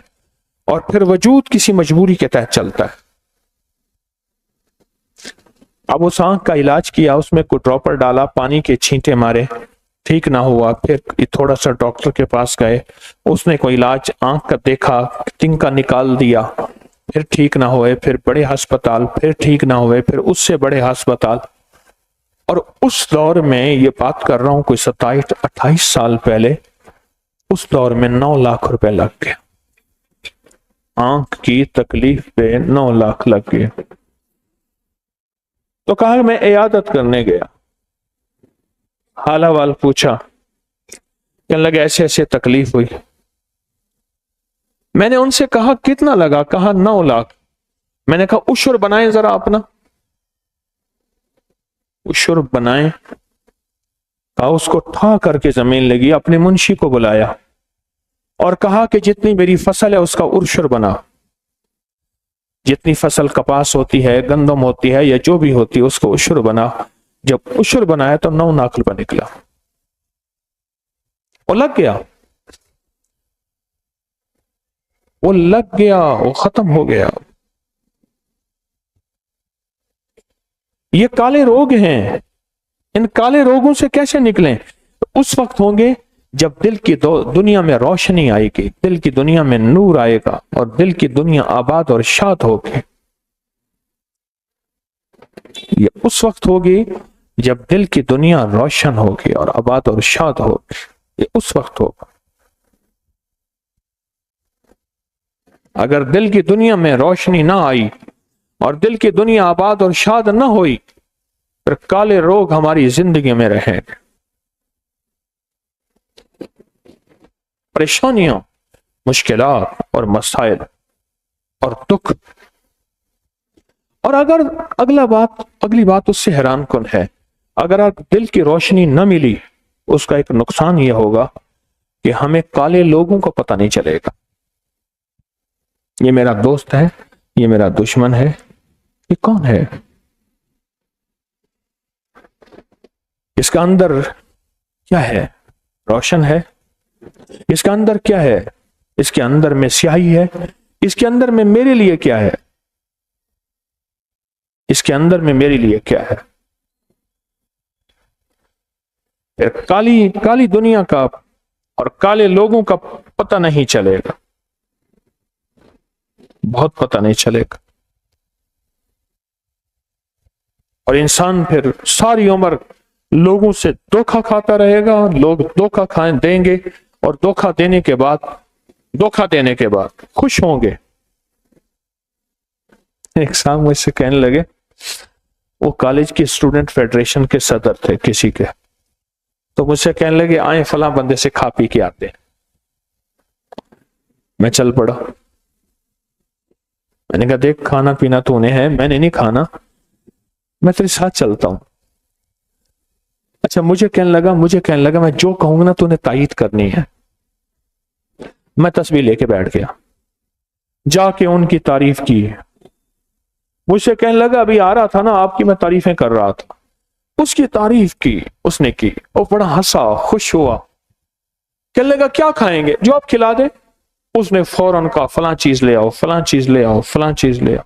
[SPEAKER 2] اور پھر وجود کسی مجبوری کے تحت چلتا ہے. اب اس آنکھ کا علاج کیا، اس میں کوئی ڈراپر ڈالا، پانی کے چھینٹے مارے، ٹھیک نہ ہوا. پھر تھوڑا سا ڈاکٹر کے پاس گئے، اس نے کوئی علاج آنکھ کا دیکھا، تنکا نکال دیا. پھر ٹھیک نہ ہوئے، پھر بڑے ہسپتال، پھر ٹھیک نہ ہوئے، پھر اس سے بڑے ہسپتال. اور اس دور میں یہ بات کر رہا ہوں کوئی 27-28 سال پہلے، اس دور میں 9 لاکھ روپے لگ گئے. آنکھ کی تکلیف پہ 9 لاکھ لگ گئے. تو کہا میں عیادت کرنے گیا، حال احوال پوچھا، کہنے لگے ایسے ایسے تکلیف ہوئی. میں نے ان سے کہا کتنا لگا؟ کہا 9 لاکھ. میں نے کہا عشر بنائیں ذرا اپنا، عشر بنائیں. کہا اس کو ٹھا کر کے زمین لگی، اپنے منشی کو بلایا اور کہا کہ جتنی میری فصل ہے اس کا عشر بنا. جتنی فصل کپاس ہوتی ہے، گندم ہوتی ہے یا جو بھی ہوتی ہے، اس کو عشر بنا. جب عشر بنایا تو 9 لاکھ روپے نکلا. وہ لگ گیا، وہ لگ گیا، وہ ختم ہو گیا. یہ کالے روگ ہیں، ان کالے روگوں سے کیسے نکلیں؟ اس وقت ہوں گے جب دل کی دنیا میں روشنی آئے گی، دل کی دنیا میں نور آئے گا اور دل کی دنیا آباد اور شاد ہوگی. یہ اس وقت ہوگی جب دل کی دنیا روشن ہوگی اور آباد اور شاد ہوگی. یہ اس وقت ہوگا. اگر دل کی دنیا میں روشنی نہ آئی اور دل کی دنیا آباد اور شاد نہ ہوئی، پھر کالے روگ ہماری زندگی میں رہیں گے. پریشانیاں، مشکلات اور مسائل اور دکھ. اور اگر اگلی بات اس سے حیران کن ہے، اگر دل کی روشنی نہ ملی، اس کا ایک نقصان یہ ہوگا کہ ہمیں کالے لوگوں کو پتہ نہیں چلے گا. یہ میرا دوست ہے، یہ میرا دشمن ہے، یہ کون ہے؟ اس کا اندر کیا ہے؟ روشن ہے؟ اس کا اندر کیا ہے؟ اس کے اندر میں سیاہی ہے؟ اس کے اندر میں میرے لیے کیا ہے؟ اس کے اندر میں میرے لیے کیا ہے؟ کالی دنیا کا اور کالے لوگوں کا پتہ نہیں چلے گا، بہت پتہ نہیں چلے گا. اور انسان پھر ساری عمر لوگوں سے دھوکا کھاتا رہے گا. لوگ دھوکا دیں گے اور دھوکا دینے کے بعد خوش ہوں گے. ایک صاحب مجھ سے کہنے لگے، وہ کالج کی اسٹوڈنٹ فیڈریشن کے صدر تھے کسی کے، تو مجھ سے کہنے لگے آئیں فلاں بندے سے کھا پی کے آتے. میں چل پڑا. میں نے کہا دیکھ کھانا پینا تو انہیں ہے، میں نے نہیں کھانا. میں تیرے ساتھ چلتا ہوں. اچھا مجھے کہنے لگا میں جو کہوں گا نا تو نے تائید کرنی ہے. میں تسبیح لے کے بیٹھ گیا, جا کے ان کی تعریف کی. مجھ سے کہنے لگا ابھی آ رہا تھا نا آپ کی میں تعریفیں کر رہا تھا. اس کی تعریف کی, اس نے کی, وہ بڑا ہنسا, خوش ہوا. کہنے لگا کیا کھائیں گے, جو آپ کھلا دیں. اس نے فوراً کہا فلاں چیز لے آؤ, فلاں چیز لے آؤ, فلاں چیز لے آؤ.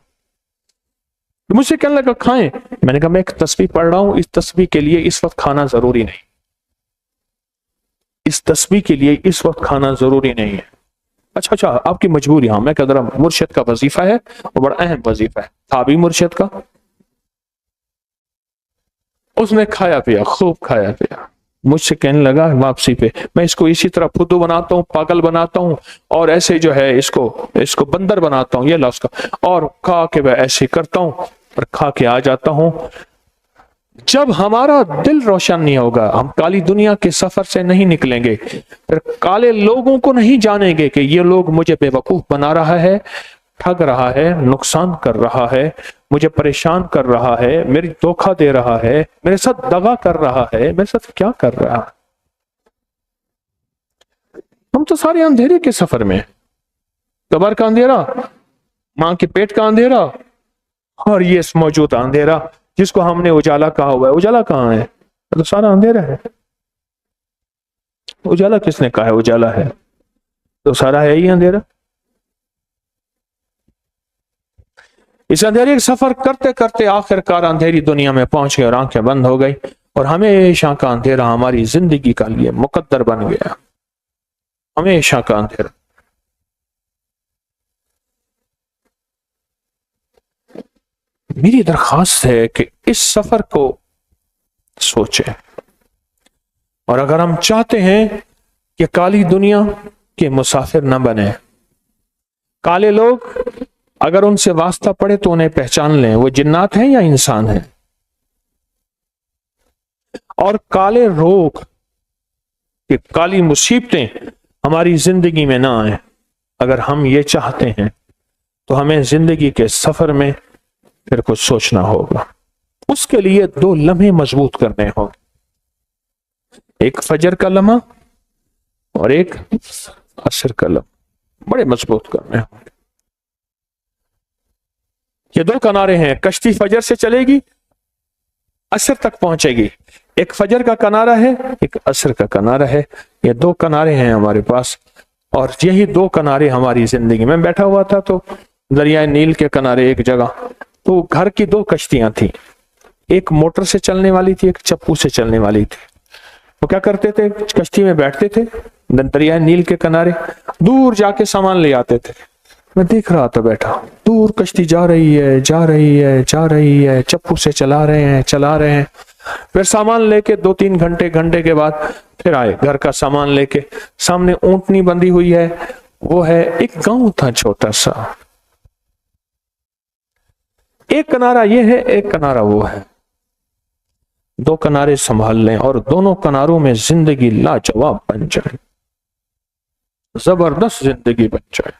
[SPEAKER 2] مجھ سے کہنے لگا کھائیں. میں نے کہا میں ایک تسبیح پڑھ رہا ہوں, اس تسبیح کے لیے اس وقت کھانا ضروری نہیں. اس تسبیح کے لیے اس وقت کھانا ضروری نہیں ہے. اچھا آپ کی مجبوری. ہاں میں کہہ رہا مرشد کا وظیفہ ہے, وہ بڑا اہم وظیفہ ہے, تھا بھی مرشد کا. اس نے کھایا پیا, خوب کھایا پیا. مجھ سے کہنے لگا واپسی پہ میں اس کو اسی طرح پھدو بناتا ہوں, پاگل بناتا ہوں, اور ایسے جو ہے اس کو بندر بناتا ہوں, یہ لا اس کا, اور کھا کے میں ایسے کرتا ہوں اور کھا کے آ جاتا ہوں. جب ہمارا دل روشن نہیں ہوگا, ہم کالی دنیا کے سفر سے نہیں نکلیں گے, پھر کالے لوگوں کو نہیں جانیں گے کہ یہ لوگ مجھے بے وقوف بنا رہا ہے, ٹھگ رہا ہے, نقصان کر رہا ہے, مجھے پریشان کر رہا ہے, میری دھوکہ دے رہا ہے, میرے ساتھ دغا کر رہا ہے, میرے ساتھ کیا کر رہا ہے. ہم تو سارے اندھیرے کے سفر میں, قبر کا اندھیرا, ماں کے پیٹ کا اندھیرا, اور یہ موجودہ اندھیرا جس کو ہم نے اجالا کہا ہوا ہے. اجالا کہاں ہے؟ تو سارا اندھیرا ہے. اجالا کس نے کہا ہے اجالا ہے؟ تو سارا ہے ہی اندھیرا. اس اندھیرے کا سفر کرتے کرتے آخر کار اندھیری دنیا میں پہنچ گئے اور آنکھیں بند ہو گئی, اور ہمیشہ کا اندھیرا ہماری زندگی کا لیے مقدر بن گیا. ہمیشہ کا اندھیرا. میری درخواست ہے کہ اس سفر کو سوچیں, اور اگر ہم چاہتے ہیں کہ کالی دنیا کے مسافر نہ بنے, کالے لوگ اگر ان سے واسطہ پڑے تو انہیں پہچان لیں وہ جنات ہیں یا انسان ہیں. اور کالے روگ کہ کالی مصیبتیں ہماری زندگی میں نہ آئیں, اگر ہم یہ چاہتے ہیں تو ہمیں زندگی کے سفر میں پھر کچھ سوچنا ہوگا. اس کے لیے 2 لمحے مضبوط کرنے ہوں, ایک فجر کا لمحہ اور ایک عصر کا لمحہ, بڑے مضبوط کرنے ہوں. یہ 2 کنارے ہیں, کشتی فجر سے چلے گی, عصر تک پہنچے گی. ایک فجر کا کنارہ ہے, ایک عصر کا کنارہ ہے. یہ 2 کنارے ہیں ہمارے پاس, اور یہی 2 کنارے ہماری زندگی میں. بیٹھا ہوا تھا تو دریائے نیل کے کنارے ایک جگہ, تو گھر کی 2 کشتیاں تھیں, ایک موٹر سے چلنے والی تھی, ایک چپو سے چلنے والی تھی. وہ کیا کرتے تھے, کشتی میں بیٹھتے تھے دریائے نیل کے کنارے, دور جا کے سامان لے آتے تھے. میں دیکھ رہا تھا بیٹھا, دور کشتی جا رہی ہے, جا رہی ہے, جا رہی ہے, چپو سے چلا رہے ہیں. پھر سامان لے کے 2-3 گھنٹے کے بعد پھر آئے گھر کا سامان لے کے. سامنے اونٹنی بندھی ہوئی ہے, وہ ہے, ایک گاؤں تھا چھوٹا سا. ایک کنارہ یہ ہے, ایک کنارہ وہ ہے. 2 کنارے سنبھال لیں اور دونوں کناروں میں زندگی لاجواب بن جائے, زبردست زندگی بن جائے.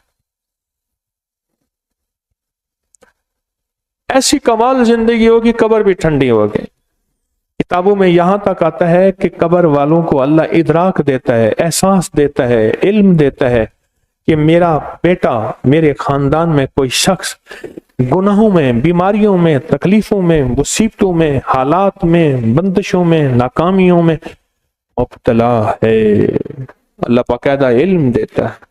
[SPEAKER 2] ایسی کمال زندگی ہوگی, قبر بھی ٹھنڈی ہوگی. کتابوں میں یہاں تک آتا ہے کہ قبر والوں کو اللہ ادراک دیتا ہے, احساس دیتا ہے, علم دیتا ہے کہ میرا بیٹا, میرے خاندان میں کوئی شخص گناہوں میں, بیماریوں میں, تکلیفوں میں, مصیبتوں میں, حالات میں, بندشوں میں, ناکامیوں میں مبتلا ہے. اللہ باقاعدہ علم دیتا ہے,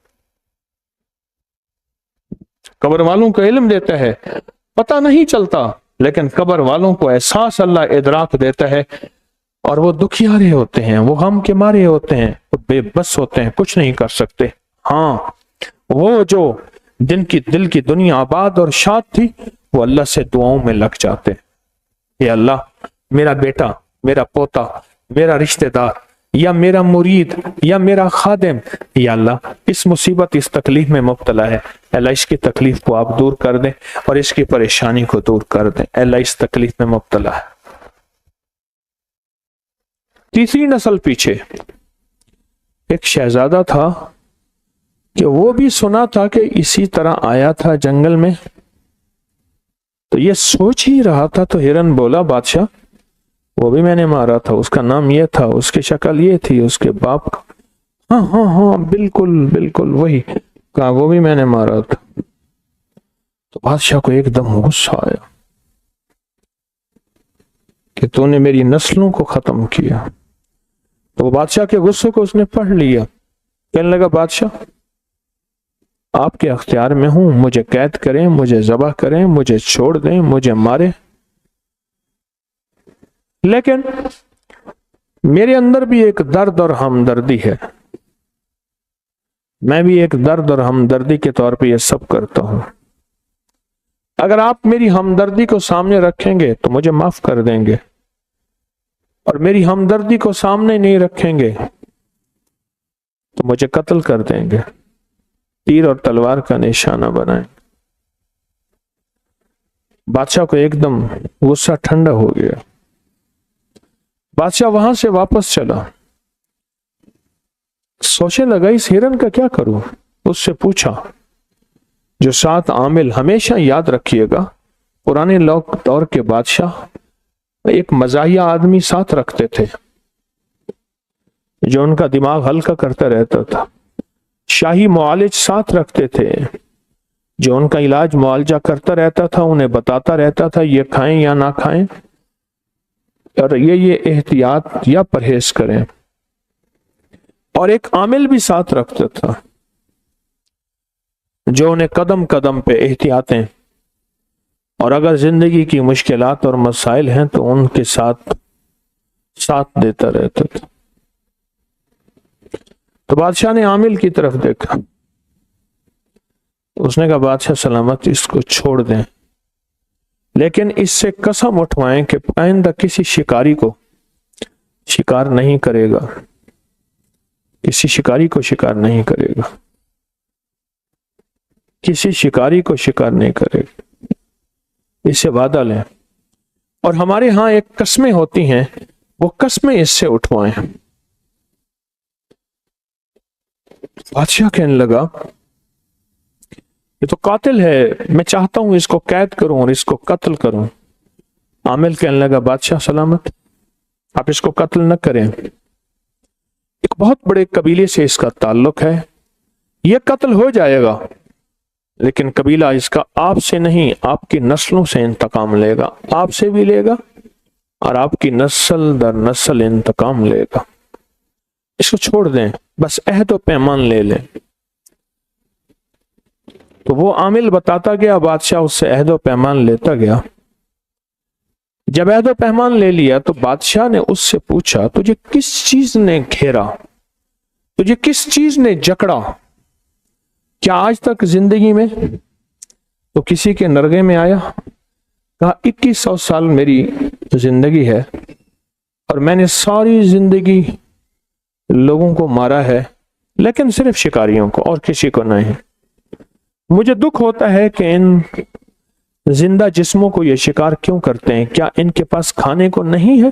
[SPEAKER 2] قبر والوں کو علم دیتا ہے. پتہ نہیں چلتا, لیکن قبر والوں کو احساس اللہ ادراک دیتا ہے, اور وہ دکھیارے ہوتے ہیں, وہ غم کے مارے ہوتے ہیں, وہ بے بس ہوتے ہیں, کچھ نہیں کر سکتے. ہاں, وہ جو جن کی دل کی دنیا آباد اور شاد تھی, وہ اللہ سے دعاؤں میں لگ جاتے. اے اللہ, میرا بیٹا, میرا پوتا, میرا رشتہ دار, یا میرا مرید, یا میرا خادم, یا اللہ اس مصیبت, اس تکلیف میں مبتلا ہے. اللہ اس کی تکلیف کو آپ دور کر دیں, اور اس کی پریشانی کو دور کر دیں. اللہ اس تکلیف میں مبتلا ہے. تیسری نسل پیچھے ایک شہزادہ تھا کہ وہ بھی سنا تھا کہ اسی طرح آیا تھا جنگل میں, تو یہ سوچ ہی رہا تھا تو ہرن بولا بادشاہ وہ بھی میں نے مارا تھا، اس کا نام یہ تھا، اس کی شکل یہ تھی، اس کے باپ کا، ہاں ہاں ہاں بالکل بالکل وہی، کہا وہ بھی میں نے مارا تھا۔ تو بادشاہ کو ایک دم غصہ آیا کہ تو نے میری نسلوں کو ختم کیا۔ تو بادشاہ کے غصے کو اس نے پڑھ لیا، کہنے لگا بادشاہ آپ کے اختیار میں ہوں، مجھے قید کریں، مجھے ذبح کریں، مجھے چھوڑ دیں، مجھے مارے، لیکن میرے اندر بھی ایک درد اور ہمدردی ہے، میں بھی ایک درد اور ہمدردی کے طور پہ یہ سب کرتا ہوں۔ اگر آپ میری ہمدردی کو سامنے رکھیں گے تو مجھے معاف کر دیں گے، اور میری ہمدردی کو سامنے نہیں رکھیں گے تو مجھے قتل کر دیں گے، تیر اور تلوار کا نشانہ بنائیں۔ بادشاہ کو ایک دم غصہ ٹھنڈا ہو گیا، بادشاہ وہاں سے واپس چلا، سوچنے لگا اس ہرن کا کیا کروں۔ اس سے پوچھا، جو 7 عامل ہمیشہ یاد رکھیے گا، پرانے دور کے بادشاہ ایک مزاحیہ آدمی ساتھ رکھتے تھے جو ان کا دماغ ہلکا کرتا رہتا تھا، شاہی معالج ساتھ رکھتے تھے جو ان کا علاج معالجہ کرتا رہتا تھا، انہیں بتاتا رہتا تھا یہ کھائیں یا نہ کھائیں، اور یہ احتیاط یا پرہیز کریں، اور ایک عامل بھی ساتھ رکھتا تھا جو انہیں قدم قدم پہ احتیاطیں، اور اگر زندگی کی مشکلات اور مسائل ہیں تو ان کے ساتھ دیتا رہتا تھا۔ تو بادشاہ نے عامل کی طرف دیکھا، اس نے کہا بادشاہ سلامت اس کو چھوڑ دیں، لیکن اس سے قسم اٹھوائیں کہ آئندہ کسی شکاری کو شکار نہیں کرے گا، کسی شکاری کو شکار نہیں کرے گا، کسی شکاری کو شکار نہیں کرے گا، اس سے وعدہ لیں، اور ہمارے ہاں ایک قسمیں ہوتی ہیں، وہ قسمیں اس سے اٹھوائیں۔ بادشاہ کہنے لگا یہ تو قاتل ہے، میں چاہتا ہوں اس کو قید کروں اور اس کو قتل کروں۔ عامل کہنے لگا بادشاہ سلامت آپ اس کو قتل نہ کریں، ایک بہت بڑے قبیلے سے اس کا تعلق ہے، یہ قتل ہو جائے گا لیکن قبیلہ اس کا آپ سے نہیں، آپ کی نسلوں سے انتقام لے گا، آپ سے بھی لے گا اور آپ کی نسل در نسل انتقام لے گا، اس کو چھوڑ دیں، بس عہد و پیمان لے لیں۔ تو وہ عامل بتاتا گیا، بادشاہ اس سے عہد و پیمان لیتا گیا۔ جب عہد و پیمان لے لیا تو بادشاہ نے اس سے پوچھا تجھے کس چیز نے گھیرا، تجھے کس چیز نے جکڑا، کیا آج تک زندگی میں تو کسی کے نرغے میں آیا؟ کہا 2100 سال میری زندگی ہے اور میں نے ساری زندگی لوگوں کو مارا ہے، لیکن صرف شکاریوں کو اور کسی کو نہیں۔ مجھے دکھ ہوتا ہے کہ ان زندہ جسموں کو یہ شکار کیوں کرتے ہیں، کیا ان کے پاس کھانے کو نہیں ہے؟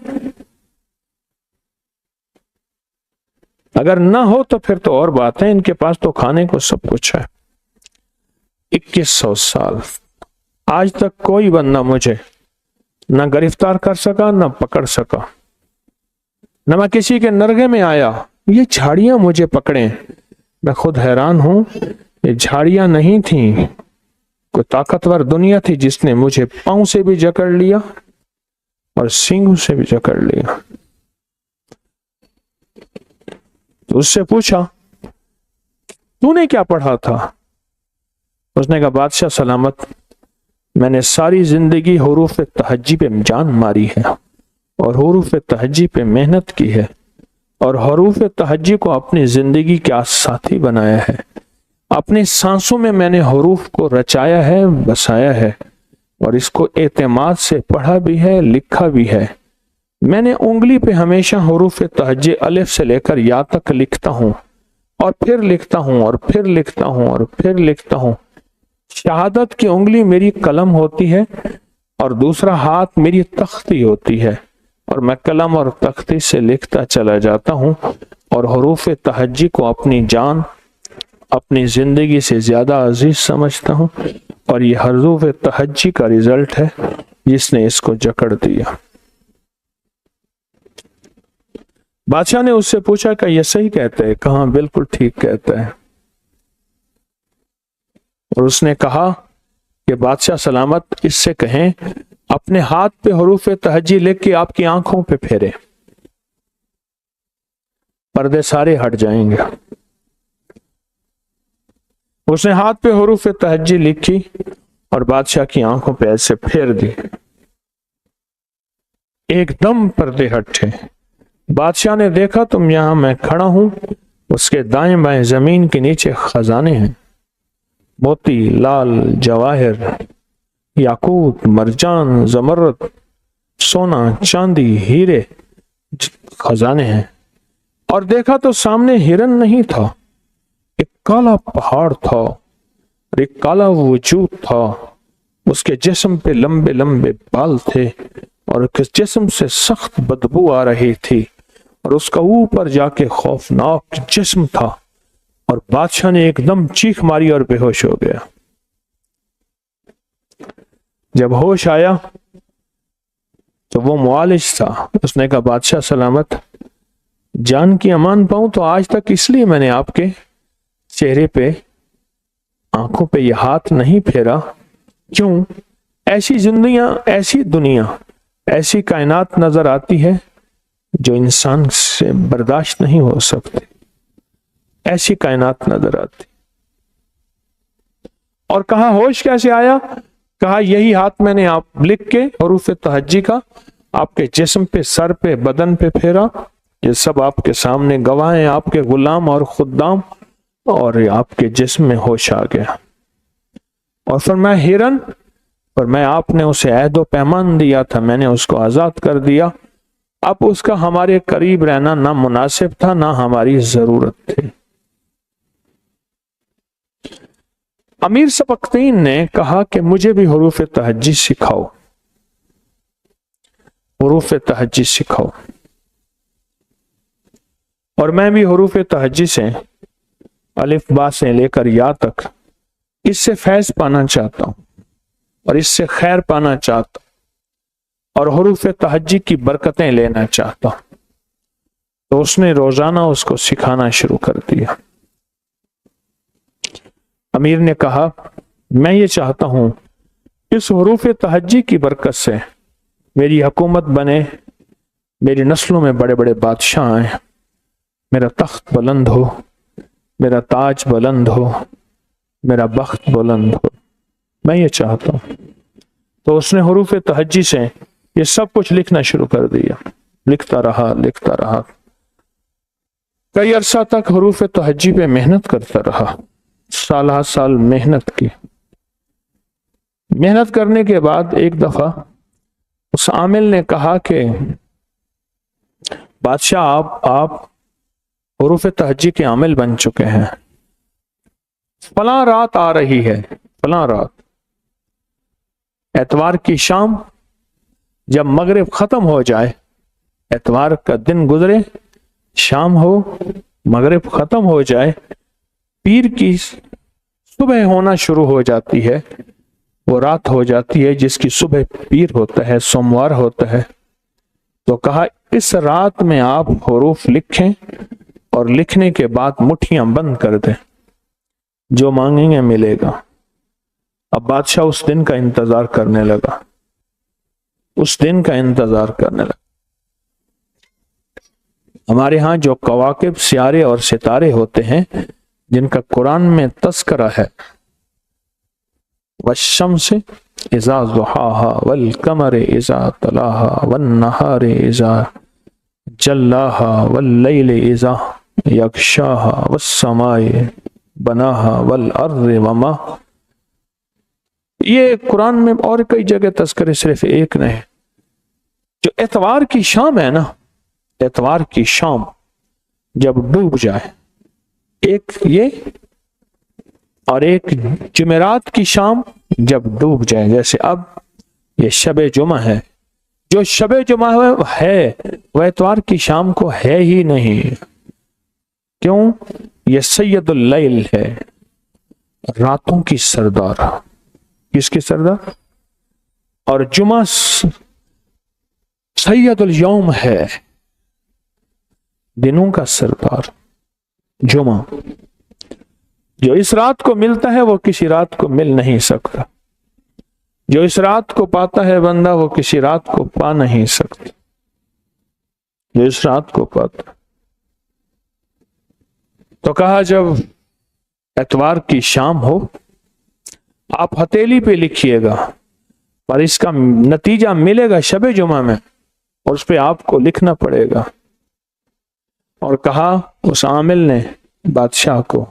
[SPEAKER 2] اگر نہ ہو تو پھر تو اور بات ہے، ان کے پاس تو کھانے کو سب کچھ ہے۔ 2100 سال آج تک کوئی بندہ مجھے نہ گرفتار کر سکا، نہ پکڑ سکا، نہ میں کسی کے نرغے میں آیا۔ یہ جھاڑیاں مجھے پکڑیں، میں خود حیران ہوں، یہ جھاڑیاں نہیں تھیں، کوئی طاقتور دنیا تھی جس نے مجھے پاؤں سے بھی جکڑ لیا اور سینگوں سے بھی جکڑ لیا۔ تو اس سے پوچھا تو نے کیا پڑھا تھا؟ اس نے کہا بادشاہ سلامت میں نے ساری زندگی حروف تہجی پہ جان ماری ہے اور حروف تہجی پہ محنت کی ہے اور حروف تہجی کو اپنی زندگی کا ساتھی بنایا ہے، اپنی سانسوں میں نے حروف کو رچایا ہے، بسایا ہے، اور اس کو اعتماد سے پڑھا بھی ہے، لکھا بھی ہے۔ میں نے انگلی پہ ہمیشہ حروف تہجی الف سے لے کر یا تک لکھتا ہوں اور پھر لکھتا ہوں اور پھر لکھتا ہوں اور پھر لکھتا ہوں۔ شہادت کی انگلی میری قلم ہوتی ہے اور دوسرا ہاتھ میری تختی ہوتی ہے، اور میں قلم اور تختی سے لکھتا چلا جاتا ہوں اور حروف تہجی کو اپنی جان اپنی زندگی سے زیادہ عزیز سمجھتا ہوں، اور یہ حضوف تہجی کا رزلٹ ہے جس نے اس کو جکڑ دیا۔ بادشاہ نے اس سے پوچھا کہ یہ صحیح کہتا ہے؟ کہاں بالکل ٹھیک کہتا ہے۔ اور اس نے کہا کہ بادشاہ سلامت اس سے کہیں اپنے ہاتھ پہ حروف تہجی لکھ کے آپ کی آنکھوں پہ پھیرے، پردے سارے ہٹ جائیں گے۔ اس نے ہاتھ پہ حروف تہجی لکھی اور بادشاہ کی آنکھوں پہ ایسے پھیر دی، ایک دم پردے ہٹے۔ بادشاہ نے دیکھا تم یہاں میں کھڑا ہوں، اس کے دائیں بائیں زمین کے نیچے خزانے ہیں، موتی، لال، جواہر، یاقوت، مرجان، زمرد، سونا، چاندی، ہیرے خزانے ہیں۔ اور دیکھا تو سامنے ہرن نہیں تھا، ایک کالا پہاڑ تھا اور ایک کالا وجود تھا، اس کے جسم پہ لمبے لمبے بال تھے اور اس جسم سے سخت بدبو آ رہی تھی، اور اس کا اوپر جا کے خوفناک جسم تھا، اور بادشاہ نے ایک دم چیخ ماری اور بے ہوش ہو گیا۔ جب ہوش آیا تو وہ معالج تھا، اس نے کہا بادشاہ سلامت، جان کی امان پاؤں تو آج تک اس لیے میں نے آپ کے چہرے پہ، آنکھوں پہ یہ ہاتھ نہیں پھیرا، کیوں؟ ایسی دنیا ایسی کائنات نظر آتی ہے جو انسان سے برداشت نہیں ہو سکتی، ایسی کائنات نظر آتی۔ اور کہا ہوش کیسے آیا؟ کہا یہی ہاتھ میں نے آپ لکھ کے حروف تہجی کا آپ کے جسم پہ، سر پہ، بدن پہ پھیرا، یہ سب آپ کے سامنے گواہ ہیں، آپ کے غلام اور خدام، اور آپ کے جسم میں ہوش آ گیا۔ اور فرمایا ہرن، اور میں آپ نے اسے عہد و پیمان دیا تھا، میں نے اس کو آزاد کر دیا، اب اس کا ہمارے قریب رہنا نہ مناسب تھا نہ ہماری ضرورت تھی۔ امیر سبکتین نے کہا کہ مجھے بھی حروف تہجی سکھاؤ، حروف تہجی سکھاؤ، اور میں بھی حروف تہجی سے الف با سے لے کر یا تک اس سے فیض پانا چاہتا ہوں اور اس سے خیر پانا چاہتا ہوں اور حروف تہجی کی برکتیں لینا چاہتا ہوں۔ تو اس نے روزانہ اس کو سکھانا شروع کر دیا۔ امیر نے کہا میں یہ چاہتا ہوں اس حروف تہجی کی برکت سے میری حکومت بنے، میری نسلوں میں بڑے بڑے بادشاہ آئیں، میرا تخت بلند ہو، میرا تاج بلند ہو، میرا بخت بلند ہو، میں یہ چاہتا ہوں۔ تو اس نے حروف تہجی سے یہ سب کچھ لکھنا شروع کر دیا، لکھتا رہا، کئی عرصہ تک حروف تہجی پہ محنت کرتا رہا، سالہ سال محنت کی۔ محنت کرنے کے بعد ایک دفعہ اس عامل نے کہا کہ بادشاہ آپ حروف تہجی کے عامل بن چکے ہیں، فلاں رات آ رہی ہے، فلاں رات اتوار کی شام جب مغرب ختم ہو جائے، اتوار کا دن گزرے، شام ہو، مغرب ختم ہو جائے، پیر کی صبح ہونا شروع ہو جاتی ہے، وہ رات ہو جاتی ہے جس کی صبح پیر ہوتا ہے، سوموار ہوتا ہے۔ تو کہا اس رات میں آپ حروف لکھیں اور لکھنے کے بعد مٹھیاں بند کر دیں، جو مانگیں گے ملے گا۔ اب بادشاہ اس دن کا انتظار کرنے لگا، اس دن کا انتظار کرنے لگا۔ ہمارے ہاں جو کواکب، سیارے اور ستارے ہوتے ہیں جن کا قرآن میں تذکرہ ہے، والشمس اذا ضحاها والقمر اذا تلاها والنہار اذا جلاها واللیل اذا یغشاها والسماء بناها والارض وما، یہ قرآن میں اور کئی جگہ تذکرے، صرف ایک نہیں۔ جو اتوار کی شام ہے نا، اتوار کی شام جب ڈوب جائے، ایک یہ اور ایک جمعرات کی شام جب ڈوب جائے، جیسے اب یہ شب جمعہ ہے، جو شب جمعہ ہے وہ اتوار کی شام کو ہے ہی نہیں۔ کیوں؟ یہ سید اللیل ہے، راتوں کی سردار۔ کس کی سردار؟ اور جمعہ سید الیوم ہے، دنوں کا سردار۔ جمعہ جو اس رات کو ملتا ہے وہ کسی رات کو مل نہیں سکتا، جو اس رات کو پاتا ہے بندہ وہ کسی رات کو پا نہیں سکتا، جو اس رات کو پاتا۔ تو کہا جب اتوار کی شام ہو آپ ہتھیلی پہ لکھیے گا، پر اس کا نتیجہ ملے گا شب جمعہ میں، اور اس پہ آپ کو لکھنا پڑے گا۔ اور کہا اس عامل نے بادشاہ کو،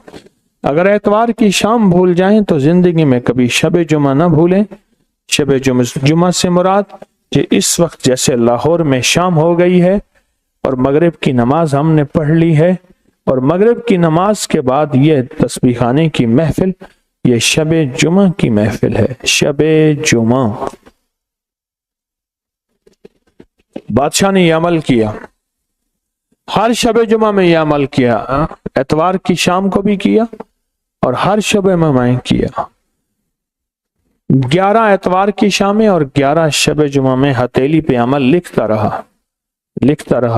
[SPEAKER 2] اگر اتوار کی شام بھول جائیں تو زندگی میں کبھی شب جمعہ نہ بھولیں۔ شب جمعہ سے مراد کہ اس وقت جیسے لاہور میں شام ہو گئی ہے اور مغرب کی نماز ہم نے پڑھ لی ہے، اور مغرب کی نماز کے بعد یہ تسبیح خانے کی محفل، یہ شب جمعہ کی محفل ہے، شب جمعہ۔ بادشاہ نے یہ عمل کیا، ہر شب جمعہ میں یہ عمل کیا، اتوار کی شام کو بھی کیا اور ہر شب میں کیا۔ 11 اتوار کی شامیں اور 11 شب جمعہ میں ہتھیلی پہ عمل لکھتا رہا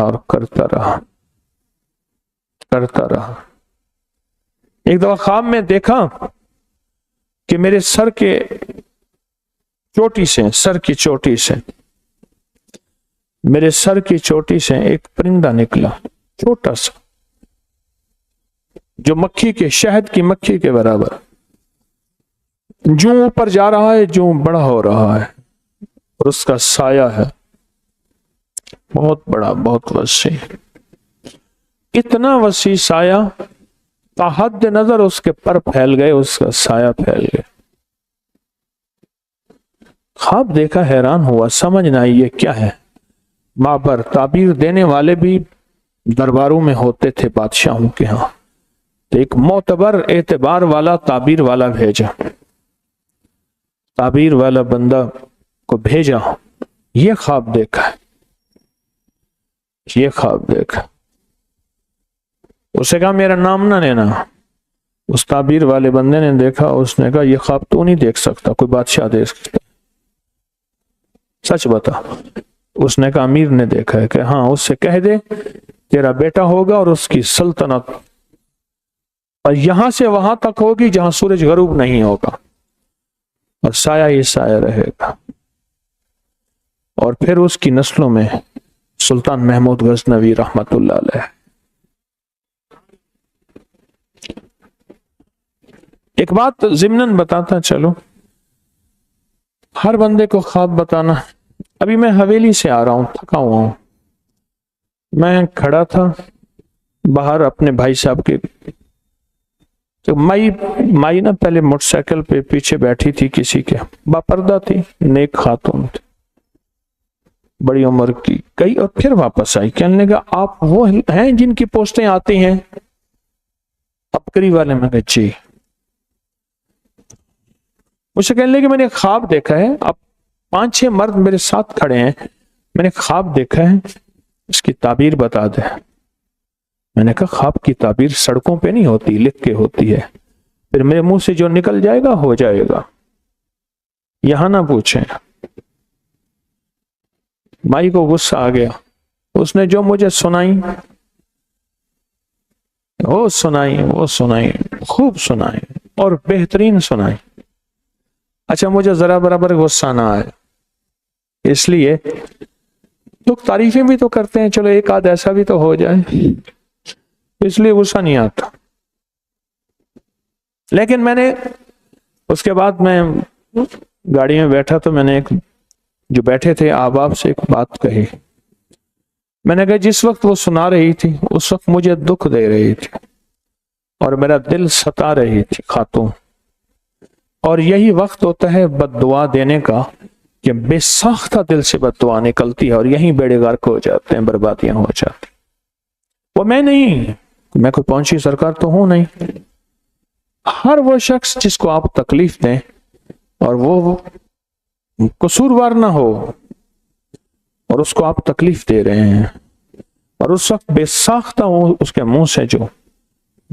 [SPEAKER 2] اور کرتا رہا۔ ایک دفعہ خواب میں دیکھا کہ میرے سر کی چوٹی سے ایک پرندہ نکلا، چھوٹا سا، جو شہد کی مکھی کے برابر، جو اوپر جا رہا ہے، جو بڑا ہو رہا ہے، اور اس کا سایہ ہے بہت بڑا، بہت وسیع، اتنا وسیع سایہ تا حد نظر اس کے پر پھیل گئے، اس کا سایہ پھیل گئے۔ خواب دیکھا، حیران ہوا، سمجھ نہ آئی یہ کیا ہے۔ معبر تعبیر دینے والے بھی درباروں میں ہوتے تھے بادشاہوں کے ہاں، تو ایک معتبر اعتبار والا تعبیر والا بھیجا، تعبیر والا بندہ کو بھیجا، یہ خواب دیکھا، یہ خواب دیکھا۔ اسے کہا میرا نام نہ لینا۔ اس تعبیر والے بندے نے دیکھا، اس نے کہا یہ خواب تو نہیں دیکھ سکتا، کوئی بادشاہ دیکھ سکتا، سچ بتا۔ اس نے کہا امیر نے دیکھا ہے، کہ ہاں اس سے کہہ دے تیرا بیٹا ہوگا اور اس کی سلطنت اور یہاں سے وہاں تک ہوگی جہاں سورج غروب نہیں ہوگا، اور سایہ ہی سایہ رہے گا، اور پھر اس کی نسلوں میں سلطان محمود غزنوی رحمت اللہ علیہ۔ ایک بات ضمناً بتاتا چلو، ہر بندے کو خواب بتانا۔ ابھی میں حویلی سے آ رہا ہوں، تھکا ہوا ہوں، میں کھڑا تھا باہر اپنے بھائی صاحب کے، تو مائی نا پہلے موٹر سائیکل پہ پیچھے بیٹھی تھی کسی کے، باپردہ تھی، نیک خاتون تھی، بڑی عمر کی، گئی اور پھر واپس آئی، کہنے لگا آپ وہ ہیں جن کی پوسٹیں آتی ہیں ابکری والے؟ میں کہا جی۔ مجھے کہنے لگے میں نے خواب دیکھا ہے، اب 5-6 مرد میرے ساتھ کھڑے ہیں، میں نے خواب دیکھا ہے، اس کی تعبیر بتا دے۔ میں نے کہا خواب کی تعبیر سڑکوں پہ نہیں ہوتی، لکھ کے ہوتی ہے، پھر میرے منہ سے جو نکل جائے گا ہو جائے گا، یہاں نہ پوچھیں۔ مائی کو غصہ آ گیا، اس نے جو مجھے سنائی وہ سنائی، خوب سنائی اور بہترین سنائی۔ اچھا مجھے ذرا برابر غصہ نہ آئے، اس لیے لوگ تعریفیں بھی تو کرتے ہیں، چلو ایک آدھ ایسا بھی تو ہو جائے، اس لیے غصہ نہیں آتا۔ لیکن میں نے اس کے بعد میں گاڑی میں بیٹھا تو میں نے ایک جو بیٹھے تھے احباب سے ایک بات کہی، میں نے کہا جس وقت وہ سنا رہی تھی اس وقت مجھے دکھ دے رہی تھی اور میرا دل ستا رہی تھی خاتون، اور یہی وقت ہوتا ہے بد دعا دینے کا کہ بے ساختہ دل سے بد دعا نکلتی ہے اور یہیں بیڑے غرق ہو جاتے ہیں، بربادیاں ہو جاتی۔ وہ میں نہیں، میں کوئی پہنچی سرکار تو ہوں نہیں، ہر وہ شخص جس کو آپ تکلیف دیں اور وہ قصوروار نہ ہو اور اس کو آپ تکلیف دے رہے ہیں، اور اس وقت بے ساختہ اس کے منہ سے جو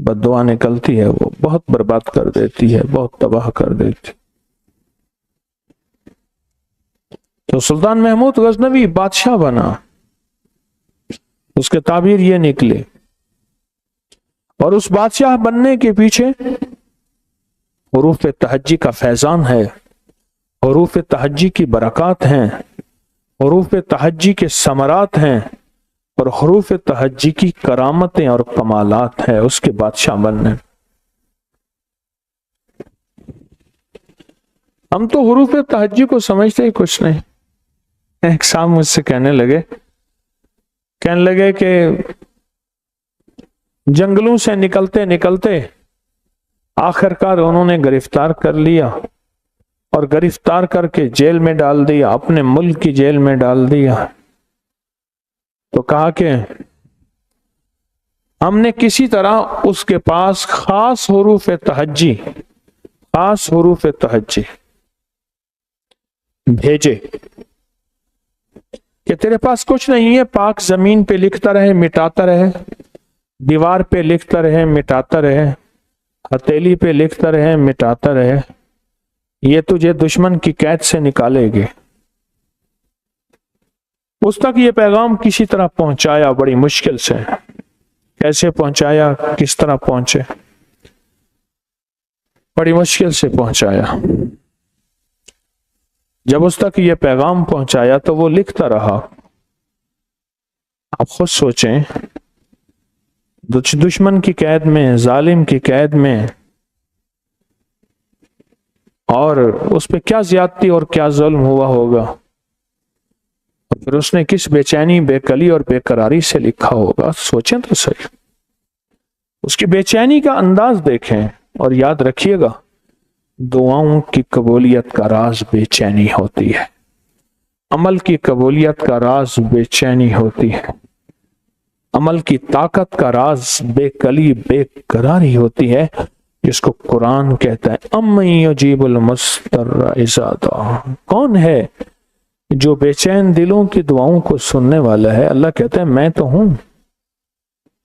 [SPEAKER 2] بد دعا نکلتی ہے وہ بہت برباد کر دیتی ہے، بہت تباہ کر دیتی۔ تو سلطان محمود غزنوی بادشاہ بنا، اس کے تعبیر یہ نکلے، اور اس بادشاہ بننے کے پیچھے حروف تہجی کا فیضان ہے، حروف تہجی کی برکات ہیں، حروف تہجی کے ثمرات ہیں، اور حروف تہجی کی کرامتیں اور کمالات ہیں اس کے بادشاہ بننے۔ ہم تو حروف تہجی کو سمجھتے ہی کچھ نہیں۔ ایک صاحب مجھ سے کہنے لگے کہ جنگلوں سے نکلتے نکلتے آخرکار انہوں نے گرفتار کر لیا، اور گرفتار کر کے جیل میں ڈال دیا، اپنے ملک کی جیل میں ڈال دیا۔ تو کہا کہ ہم نے کسی طرح اس کے پاس خاص حروف تہجی بھیجے کہ تیرے پاس کچھ نہیں ہے، پاک زمین پہ لکھتا رہے مٹاتا رہے، دیوار پہ لکھتا رہے مٹاتا رہے، ہتھیلی پہ لکھتا رہے مٹاتا رہے، یہ تجھے دشمن کی قید سے نکالے گے۔ اس تک یہ پیغام کسی طرح پہنچایا، بڑی مشکل سے۔ کیسے پہنچایا، کس طرح پہنچے؟ بڑی مشکل سے پہنچایا۔ جب اس تک یہ پیغام پہنچایا تو وہ لکھتا رہا۔ آپ خود سوچیں، دشمن کی قید میں، ظالم کی قید میں، اور اس پہ کیا زیادتی اور کیا ظلم ہوا ہوگا، اور پھر اس نے کس بے چینی، بے کلی اور بے قراری سے لکھا ہوگا۔ سوچیں تو صحیح، اس کی بے چینی کا انداز دیکھیں، اور یاد رکھیے گا دعاؤں کی قبولیت کا راز بے چینی ہوتی ہے، عمل کی قبولیت کا راز بے چینی ہوتی ہے، عمل کی طاقت کا راز بے کلی بے قراری ہوتی ہے، جس کو قرآن کہتا ہے امن یجیب المضطر اذا دعا۔ کون ہے جو بے چین دلوں کی دعاؤں کو سننے والا ہے؟ اللہ کہتا ہے میں تو ہوں۔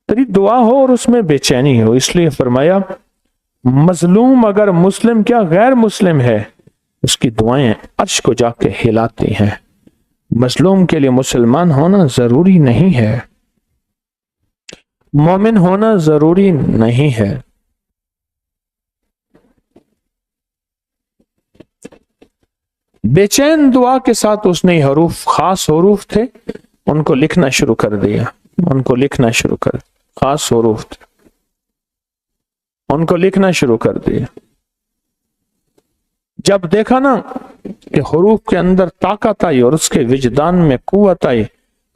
[SPEAKER 2] تیری دعا ہو اور اس میں بے چینی ہو، اس لیے فرمایا مظلوم اگر مسلم کیا غیر مسلم ہے، اس کی دعائیں عرش کو جا کے ہلاتی ہیں۔ مظلوم کے لیے مسلمان ہونا ضروری نہیں ہے، مومن ہونا ضروری نہیں ہے۔ بے چین دعا کے ساتھ اس نے حروف، خاص حروف تھے، ان کو لکھنا شروع کر دیا، خاص حروف تھے، ان کو لکھنا شروع کر دیا۔ جب دیکھا نا کہ حروف کے اندر طاقت آئی، اور اس کے وجدان میں قوت آئی،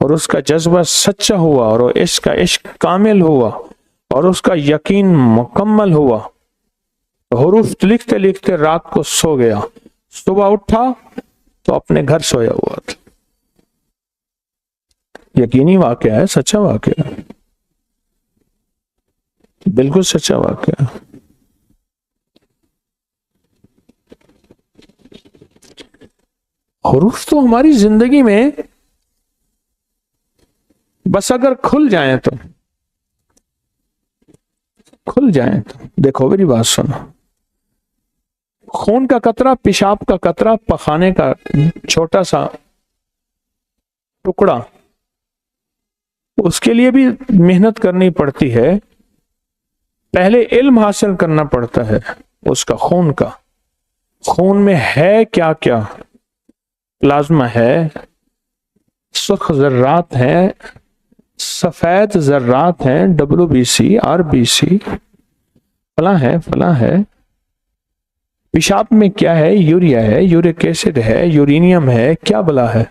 [SPEAKER 2] اور اس کا جذبہ سچا ہوا، اور اس کا عشق کامل ہوا، اور اس کا یقین مکمل ہوا، حروف لکھتے لکھتے رات کو سو گیا، صبح اٹھا تو اپنے گھر سویا ہوا تھا۔ یقینی واقعہ ہے، سچا واقعہ ہے، بالکل سچا واقعہ ہے۔ حروف تو ہماری زندگی میں بس اگر کھل جائیں تو دیکھو میری بات سنو، خون کا قطرہ، پیشاب کا قطرہ، پخانے کا چھوٹا سا ٹکڑا، اس کے لیے بھی محنت کرنی پڑتی ہے، پہلے علم حاصل کرنا پڑتا ہے اس کا، خون میں ہے کیا کیا، پلازما ہے، سرخ ذرات ہیں، سفید ذرات ہیں، WBC RBC، فلاں ہے، پیشاب میں کیا ہے، یوریا ہے، یورک ایسڈ ہے، یورینیم ہے، کیا بلا ہے،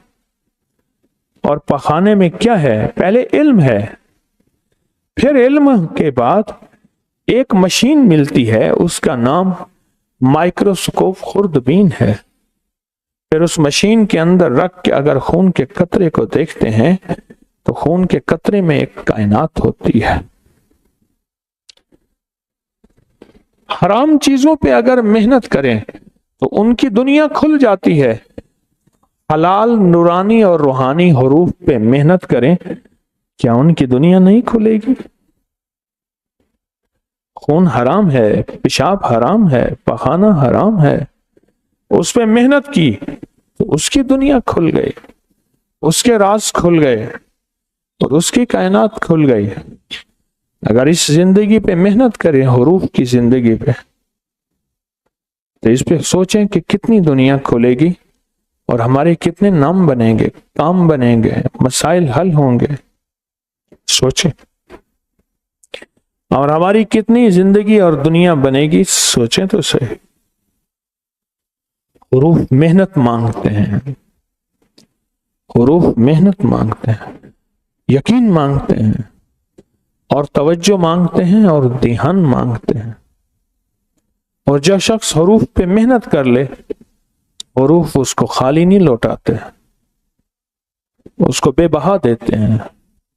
[SPEAKER 2] اور پخانے میں کیا ہے، پہلے علم ہے، پھر علم کے بعد ایک مشین ملتی ہے، اس کا نام مائکروسکوپ خوردبین ہے، پھر اس مشین کے اندر رکھ کے اگر خون کے قطرے کو دیکھتے ہیں تو خون کے قطرے میں ایک کائنات ہوتی ہے۔ حرام چیزوں پہ اگر محنت کریں تو ان کی دنیا کھل جاتی ہے، حلال نورانی اور روحانی حروف پہ محنت کریں، کیا ان کی دنیا نہیں کھلے گی؟ خون حرام ہے، پیشاب حرام ہے، پخانہ حرام ہے، اس پہ محنت کی تو اس کی دنیا کھل گئی، اس کے راز کھل گئے اور اس کی کائنات کھل گئی۔ اگر اس زندگی پہ محنت کریں، حروف کی زندگی پہ، تو اس پہ سوچیں کہ کتنی دنیا کھلے گی اور ہمارے کتنے نام بنیں گے، کام بنیں گے، مسائل حل ہوں گے۔ سوچیں، اور ہماری کتنی زندگی اور دنیا بنے گی، سوچیں تو صحیح۔ حروف محنت مانگتے ہیں، حروف محنت مانگتے ہیں، یقین مانگتے ہیں، اور توجہ مانگتے ہیں، اور دھیان مانگتے ہیں۔ اور جو شخص حروف پہ محنت کر لے، حروف اس کو خالی نہیں لوٹاتے، اس کو بے بہا دیتے ہیں۔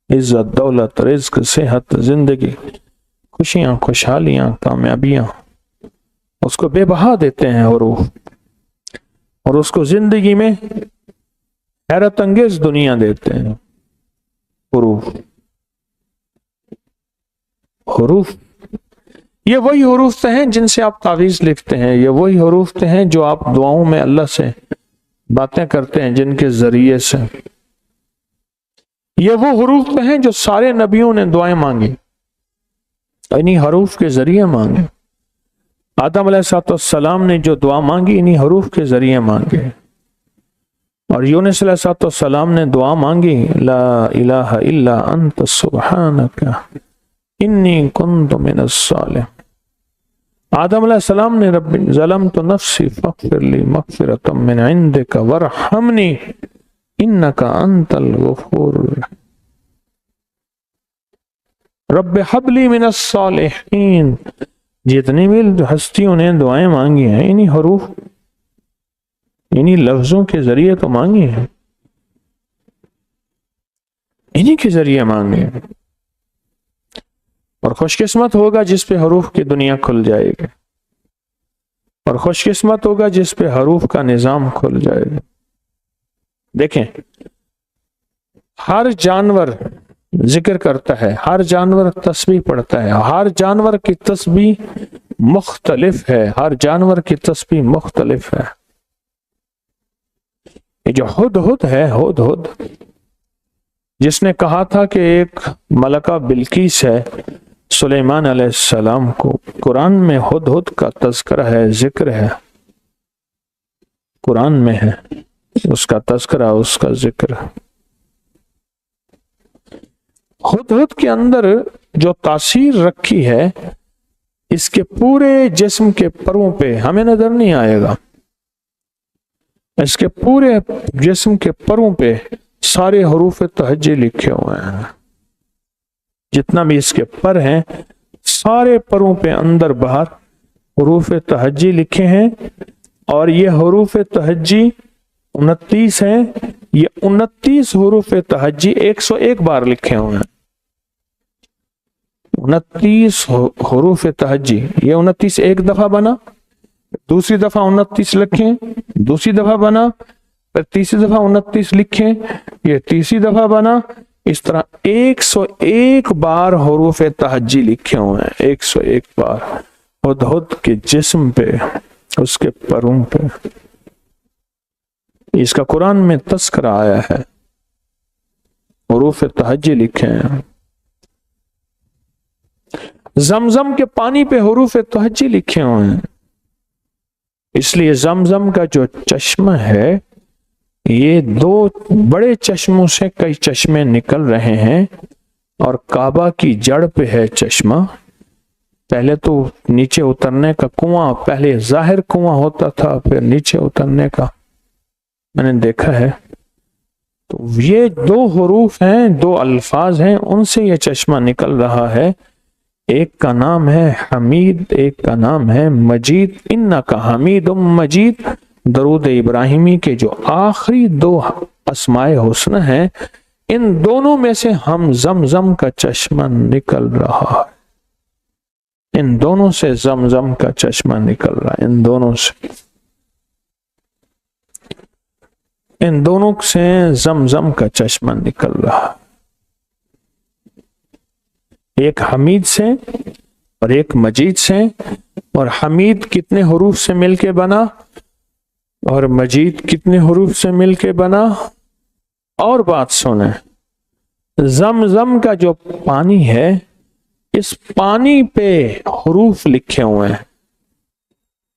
[SPEAKER 2] عزت، دولت، رزق، صحت، زندگی، خوشیاں، خوشحالیاں، کامیابیاں اس کو بے بہا دیتے ہیں حروف، اور اس کو زندگی میں حیرت انگیز دنیا دیتے ہیں حروف۔ حروف یہ وہی حروف ہیں جن سے آپ تعویذ لکھتے ہیں، یہ وہی حروف ہیں جو آپ دعاؤں میں اللہ سے باتیں کرتے ہیں جن کے ذریعے سے، یہ وہ حروف ہیں جو سارے نبیوں نے دعائیں مانگی، انہی حروف کے ذریعے مانگے۔ آدم علیہ السلام نے جو دعا مانگی انہی حروف کے ذریعے مانگے، اور یونس علیہ السلام نے دعا مانگی، لا الہ الا انت سبحانک انی کنت من الصالحین۔ آدم علیہ السلام نے رب ظلمت نفسی فاغفر لی مغفرۃ من عندک وارحمنی انک انت الغفور الرحیم۔ رب حب لی من الصالحین۔ جتنی بھی ہستیوں نے دعائیں مانگی ہیں انہی حروف، انہی لفظوں کے ذریعے تو مانگی ہیں، انہی کے ذریعے مانگے۔ اور خوش قسمت ہوگا جس پہ حروف کی دنیا کھل جائے گی، اور خوش قسمت ہوگا جس پہ حروف کا نظام کھل جائے گا۔ دیکھیں، ہر جانور ذکر کرتا ہے، ہر جانور تسبیح پڑھتا ہے، ہر جانور کی تسبیح مختلف ہے، ہر جانور کی تسبیح مختلف ہے۔ یہ جو ہدہد ہے، ہدہد جس نے کہا تھا کہ ایک ملکہ بلقیس ہے سلیمان علیہ السلام کو، قرآن میں ہدہد کا تذکرہ ہے، ذکر ہے، قرآن میں ہے اس کا تذکرہ، اس کا ذکر۔ ہدہد کے اندر جو تاثیر رکھی ہے اس کے پورے جسم کے پروں پہ ہمیں نظر نہیں آئے گا، اس کے پورے جسم کے پروں پہ سارے حروف تہجی لکھے ہوئے ہیں، جتنا بھی اس کے پر ہیں سارے پروں پہ اندر باہر حروف تہجی لکھے ہیں، اور یہ حروف تہجی 29 ہیں، یہ 29 حروف تہجی 101 بار لکھے ہوئے ہیں۔ 29 حروف تہجی، یہ 29 ایک دفعہ بنا، دوسری دفعہ 29 لکھیں، دوسری دفعہ بنا، پھر تیسری دفعہ 29 لکھیں، یہ تیسری دفعہ بنا، اس طرح 101 بار حروف تہجی لکھے ہوئے ہیں، 101 بار ہدہد کے جسم پہ، اس کے پروں پہ۔ اس کا قرآن میں تذکرہ آیا ہے، حروف تہجی لکھے ہیں۔ زمزم کے پانی پہ حروف تہجی لکھے ہوئے ہیں، اس لیے زمزم کا جو چشمہ ہے یہ 2 بڑے چشموں سے کئی چشمے نکل رہے ہیں، اور کعبہ کی جڑ پہ ہے چشمہ۔ پہلے تو نیچے اترنے کا کنواں، پہلے ظاہر کنواں ہوتا تھا، پھر نیچے اترنے کا میں نے دیکھا ہے۔ تو یہ 2 حروف ہیں، 2 الفاظ ہیں، ان سے یہ چشمہ نکل رہا ہے۔ ایک کا نام ہے حمید، ایک کا نام ہے مجید۔ انکا حمید مجید درود ابراہیمی کے جو آخری 2 اسماء حسنہ ہیں، ان دونوں میں سے ہم زمزم کا چشمہ نکل رہا ہے، ان دونوں سے زمزم کا چشمہ نکل رہا ہے، ان دونوں سے، ان دونوں سے زمزم کا چشمہ نکل رہا ہے، ایک حمید سے اور ایک مجید سے، اور حمید کتنے حروف سے مل کے بنا اور مجید کتنے حروف سے مل کے بنا؟ اور بات سنیں، زمزم کا جو پانی ہے اس پانی پہ حروف لکھے ہوئے ہیں۔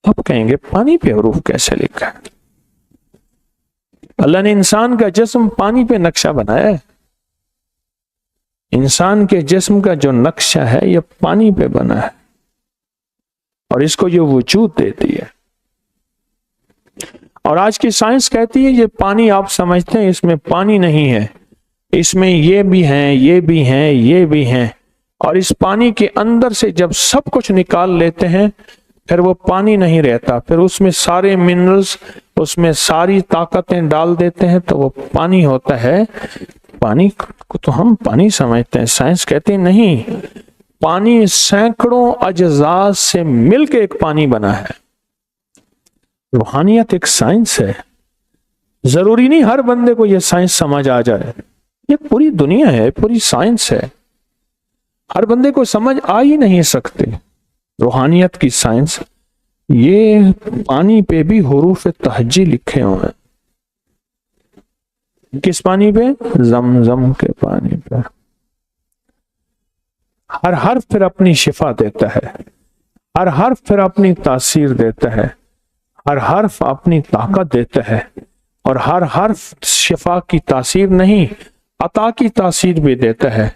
[SPEAKER 2] اب کہیں گے پانی پہ حروف کیسے لکھا ہے؟ اللہ نے انسان کا جسم پانی پہ نقشہ بنایا ہے، انسان کے جسم کا جو نقشہ ہے یہ پانی پہ بنا ہے اور اس کو یہ وجود دیتی ہے۔ اور آج کی سائنس کہتی ہے یہ پانی آپ سمجھتے ہیں، اس میں پانی نہیں ہے، اس میں یہ بھی ہیں، یہ بھی ہیں، یہ بھی ہیں، اور اس پانی کے اندر سے جب سب کچھ نکال لیتے ہیں پھر وہ پانی نہیں رہتا، پھر اس میں سارے منرلز، اس میں ساری طاقتیں ڈال دیتے ہیں تو وہ پانی ہوتا ہے۔ پانی کو تو ہم پانی سمجھتے ہیں، سائنس کہتے ہیں نہیں، پانی سینکڑوں اجزاء سے مل کے ایک پانی بنا ہے۔ روحانیت ایک سائنس ہے، ضروری نہیں ہر بندے کو یہ سائنس سمجھ آ جائے، یہ پوری دنیا ہے، پوری سائنس ہے، ہر بندے کو سمجھ آ ہی نہیں سکتے۔ روحانیت کی سائنس، یہ پانی پہ بھی حروف تہجی لکھے ہوئے ہیں۔ کس پانی پہ؟ زمزم کے پانی پہ۔ ہر حرف پھر اپنی شفا دیتا ہے، ہر حرف پھر اپنی تاثیر دیتا ہے، ہر حرف اپنی طاقت دیتا ہے، اور ہر حرف شفا کی تاثیر نہیں، عطا کی تاثیر بھی دیتا ہے،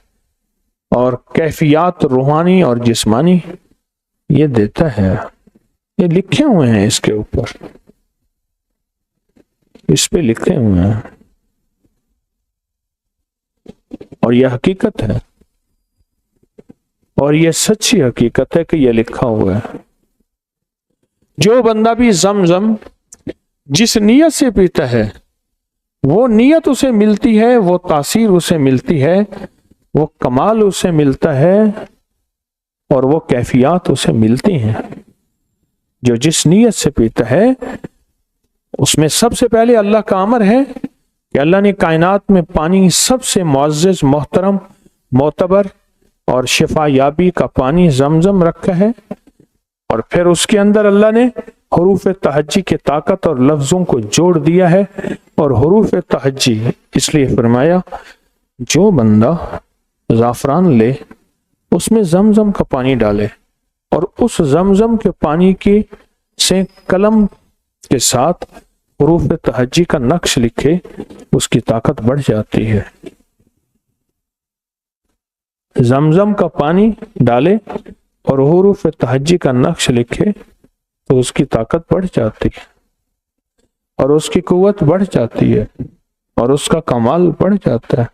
[SPEAKER 2] اور کیفیات روحانی اور جسمانی یہ دیتا ہے۔ یہ لکھے ہوئے ہیں اس کے اوپر، اس پہ لکھے ہوئے ہیں، اور یہ حقیقت ہے، اور یہ سچی حقیقت ہے کہ یہ لکھا ہوا ہے۔ جو بندہ بھی زمزم جس نیت سے پیتا ہے وہ نیت اسے ملتی ہے، وہ تاثیر اسے ملتی ہے، وہ کمال اسے ملتا ہے، اور وہ کیفیات اسے ملتی ہیں۔ جو جس نیت سے پیتا ہے اس میں سب سے پہلے اللہ کا امر ہے کہ اللہ نے کائنات میں پانی سب سے معزز، محترم، معتبر اور شفا یابی کا پانی زمزم رکھا ہے، اور پھر اس کے اندر اللہ نے حروف تہجی کے طاقت اور لفظوں کو جوڑ دیا ہے، اور حروف تہجی اس لیے فرمایا جو بندہ زعفران لے اس میں زمزم کا پانی ڈالے اور اس زمزم کے پانی کی سے قلم کے ساتھ حروف تہجی کا نقش لکھے، اس کی طاقت بڑھ جاتی ہے۔ زمزم کا پانی ڈالے اور حروف تہجی کا نقش لکھے تو اس کی طاقت بڑھ جاتی ہے، اور اس کی قوت بڑھ جاتی ہے، اور اس کا کمال بڑھ جاتا ہے۔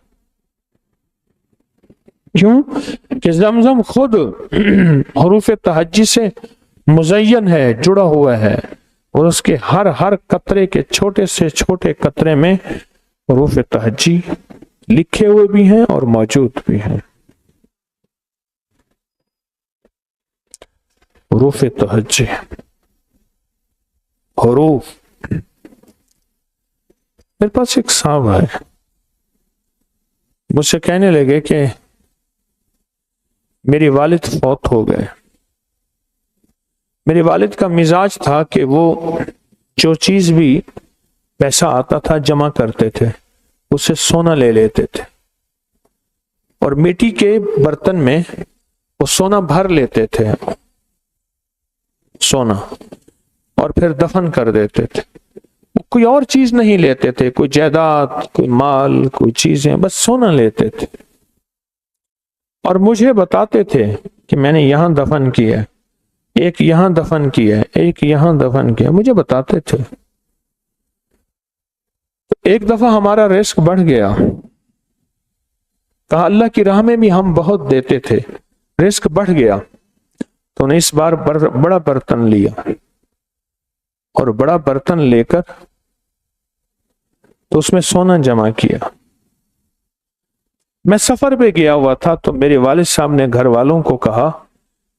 [SPEAKER 2] کیوں کہ زمزم خود حروف تہجی سے مزین ہے، جڑا ہوا ہے، اور اس کے ہر قطرے کے چھوٹے سے چھوٹے قطرے میں حروف تہجی لکھے ہوئے بھی ہیں اور موجود بھی ہیں۔ حروف تہجی، حروف۔ میرے پاس ایک صاحب ہے، مجھ سے کہنے لگے کہ میری والد فوت ہو گئے۔ میرے والد کا مزاج تھا کہ وہ جو چیز بھی پیسہ آتا تھا جمع کرتے تھے، اسے سونا لے لیتے تھے، اور مٹی کے برتن میں وہ سونا بھر لیتے تھے، سونا، اور پھر دفن کر دیتے تھے۔ کوئی اور چیز نہیں لیتے تھے، کوئی جائیداد، کوئی مال، کوئی چیزیں، بس سونا لیتے تھے، اور مجھے بتاتے تھے کہ میں نے یہاں دفن کیا، ایک یہاں دفن کیا، ایک یہاں دفن کیا، مجھے بتاتے تھے۔ ایک دفعہ ہمارا رزق بڑھ گیا، کہا اللہ کی راہ میں بھی ہم بہت دیتے تھے، رزق بڑھ گیا، تو نے اس بار بڑا برتن لیا، اور بڑا برتن لے کر تو اس میں سونا جمع کیا۔ میں سفر پہ گیا ہوا تھا تو میرے والد صاحب نے گھر والوں کو کہا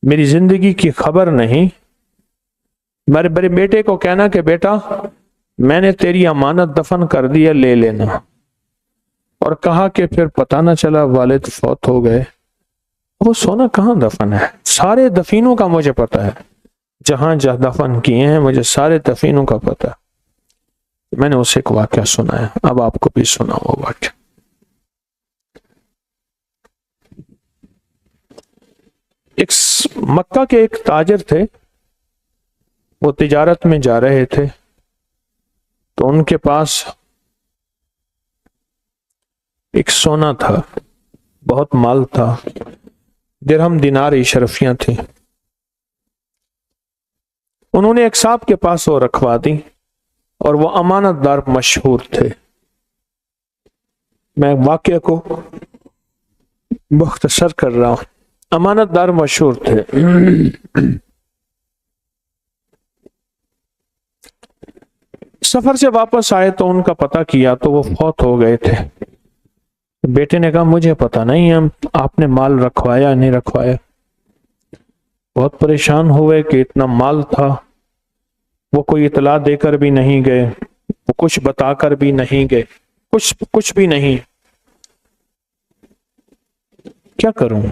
[SPEAKER 2] میری زندگی کی خبر نہیں، میرے بڑے بیٹے کو کہنا کہ بیٹا میں نے تیری امانت دفن کر دیا، لے لینا، اور کہا کہ پھر پتہ نہ چلا والد فوت ہو گئے وہ سونا کہاں دفن ہے؟ سارے دفینوں کا مجھے پتا ہے، جہاں دفن کیے ہیں مجھے سارے دفینوں کا پتا ہے۔ میں نے اسے ایک واقعہ سنا ہے، اب آپ کو بھی سنا وہ واقعہ۔ مکہ کے ایک تاجر تھے، وہ تجارت میں جا رہے تھے، تو ان کے پاس ایک سونا تھا، بہت مال تھا، درہم دینار اشرفیاں تھیں۔ انہوں نے ایک صاحب کے پاس وہ رکھوا دی، اور وہ امانت دار مشہور تھے۔ میں واقعہ کو مختصر کر رہا ہوں۔ امانت دار مشہور تھے۔ سفر سے واپس آئے تو ان کا پتہ کیا تو وہ فوت ہو گئے تھے۔ بیٹے نے کہا مجھے پتہ نہیں آپ نے مال رکھوایا نہیں رکھوایا۔ بہت پریشان ہوئے کہ اتنا مال تھا، وہ کوئی اطلاع دے کر بھی نہیں گئے، وہ کچھ بتا کر بھی نہیں گئے، کچھ بھی نہیں۔ کیا کروں؟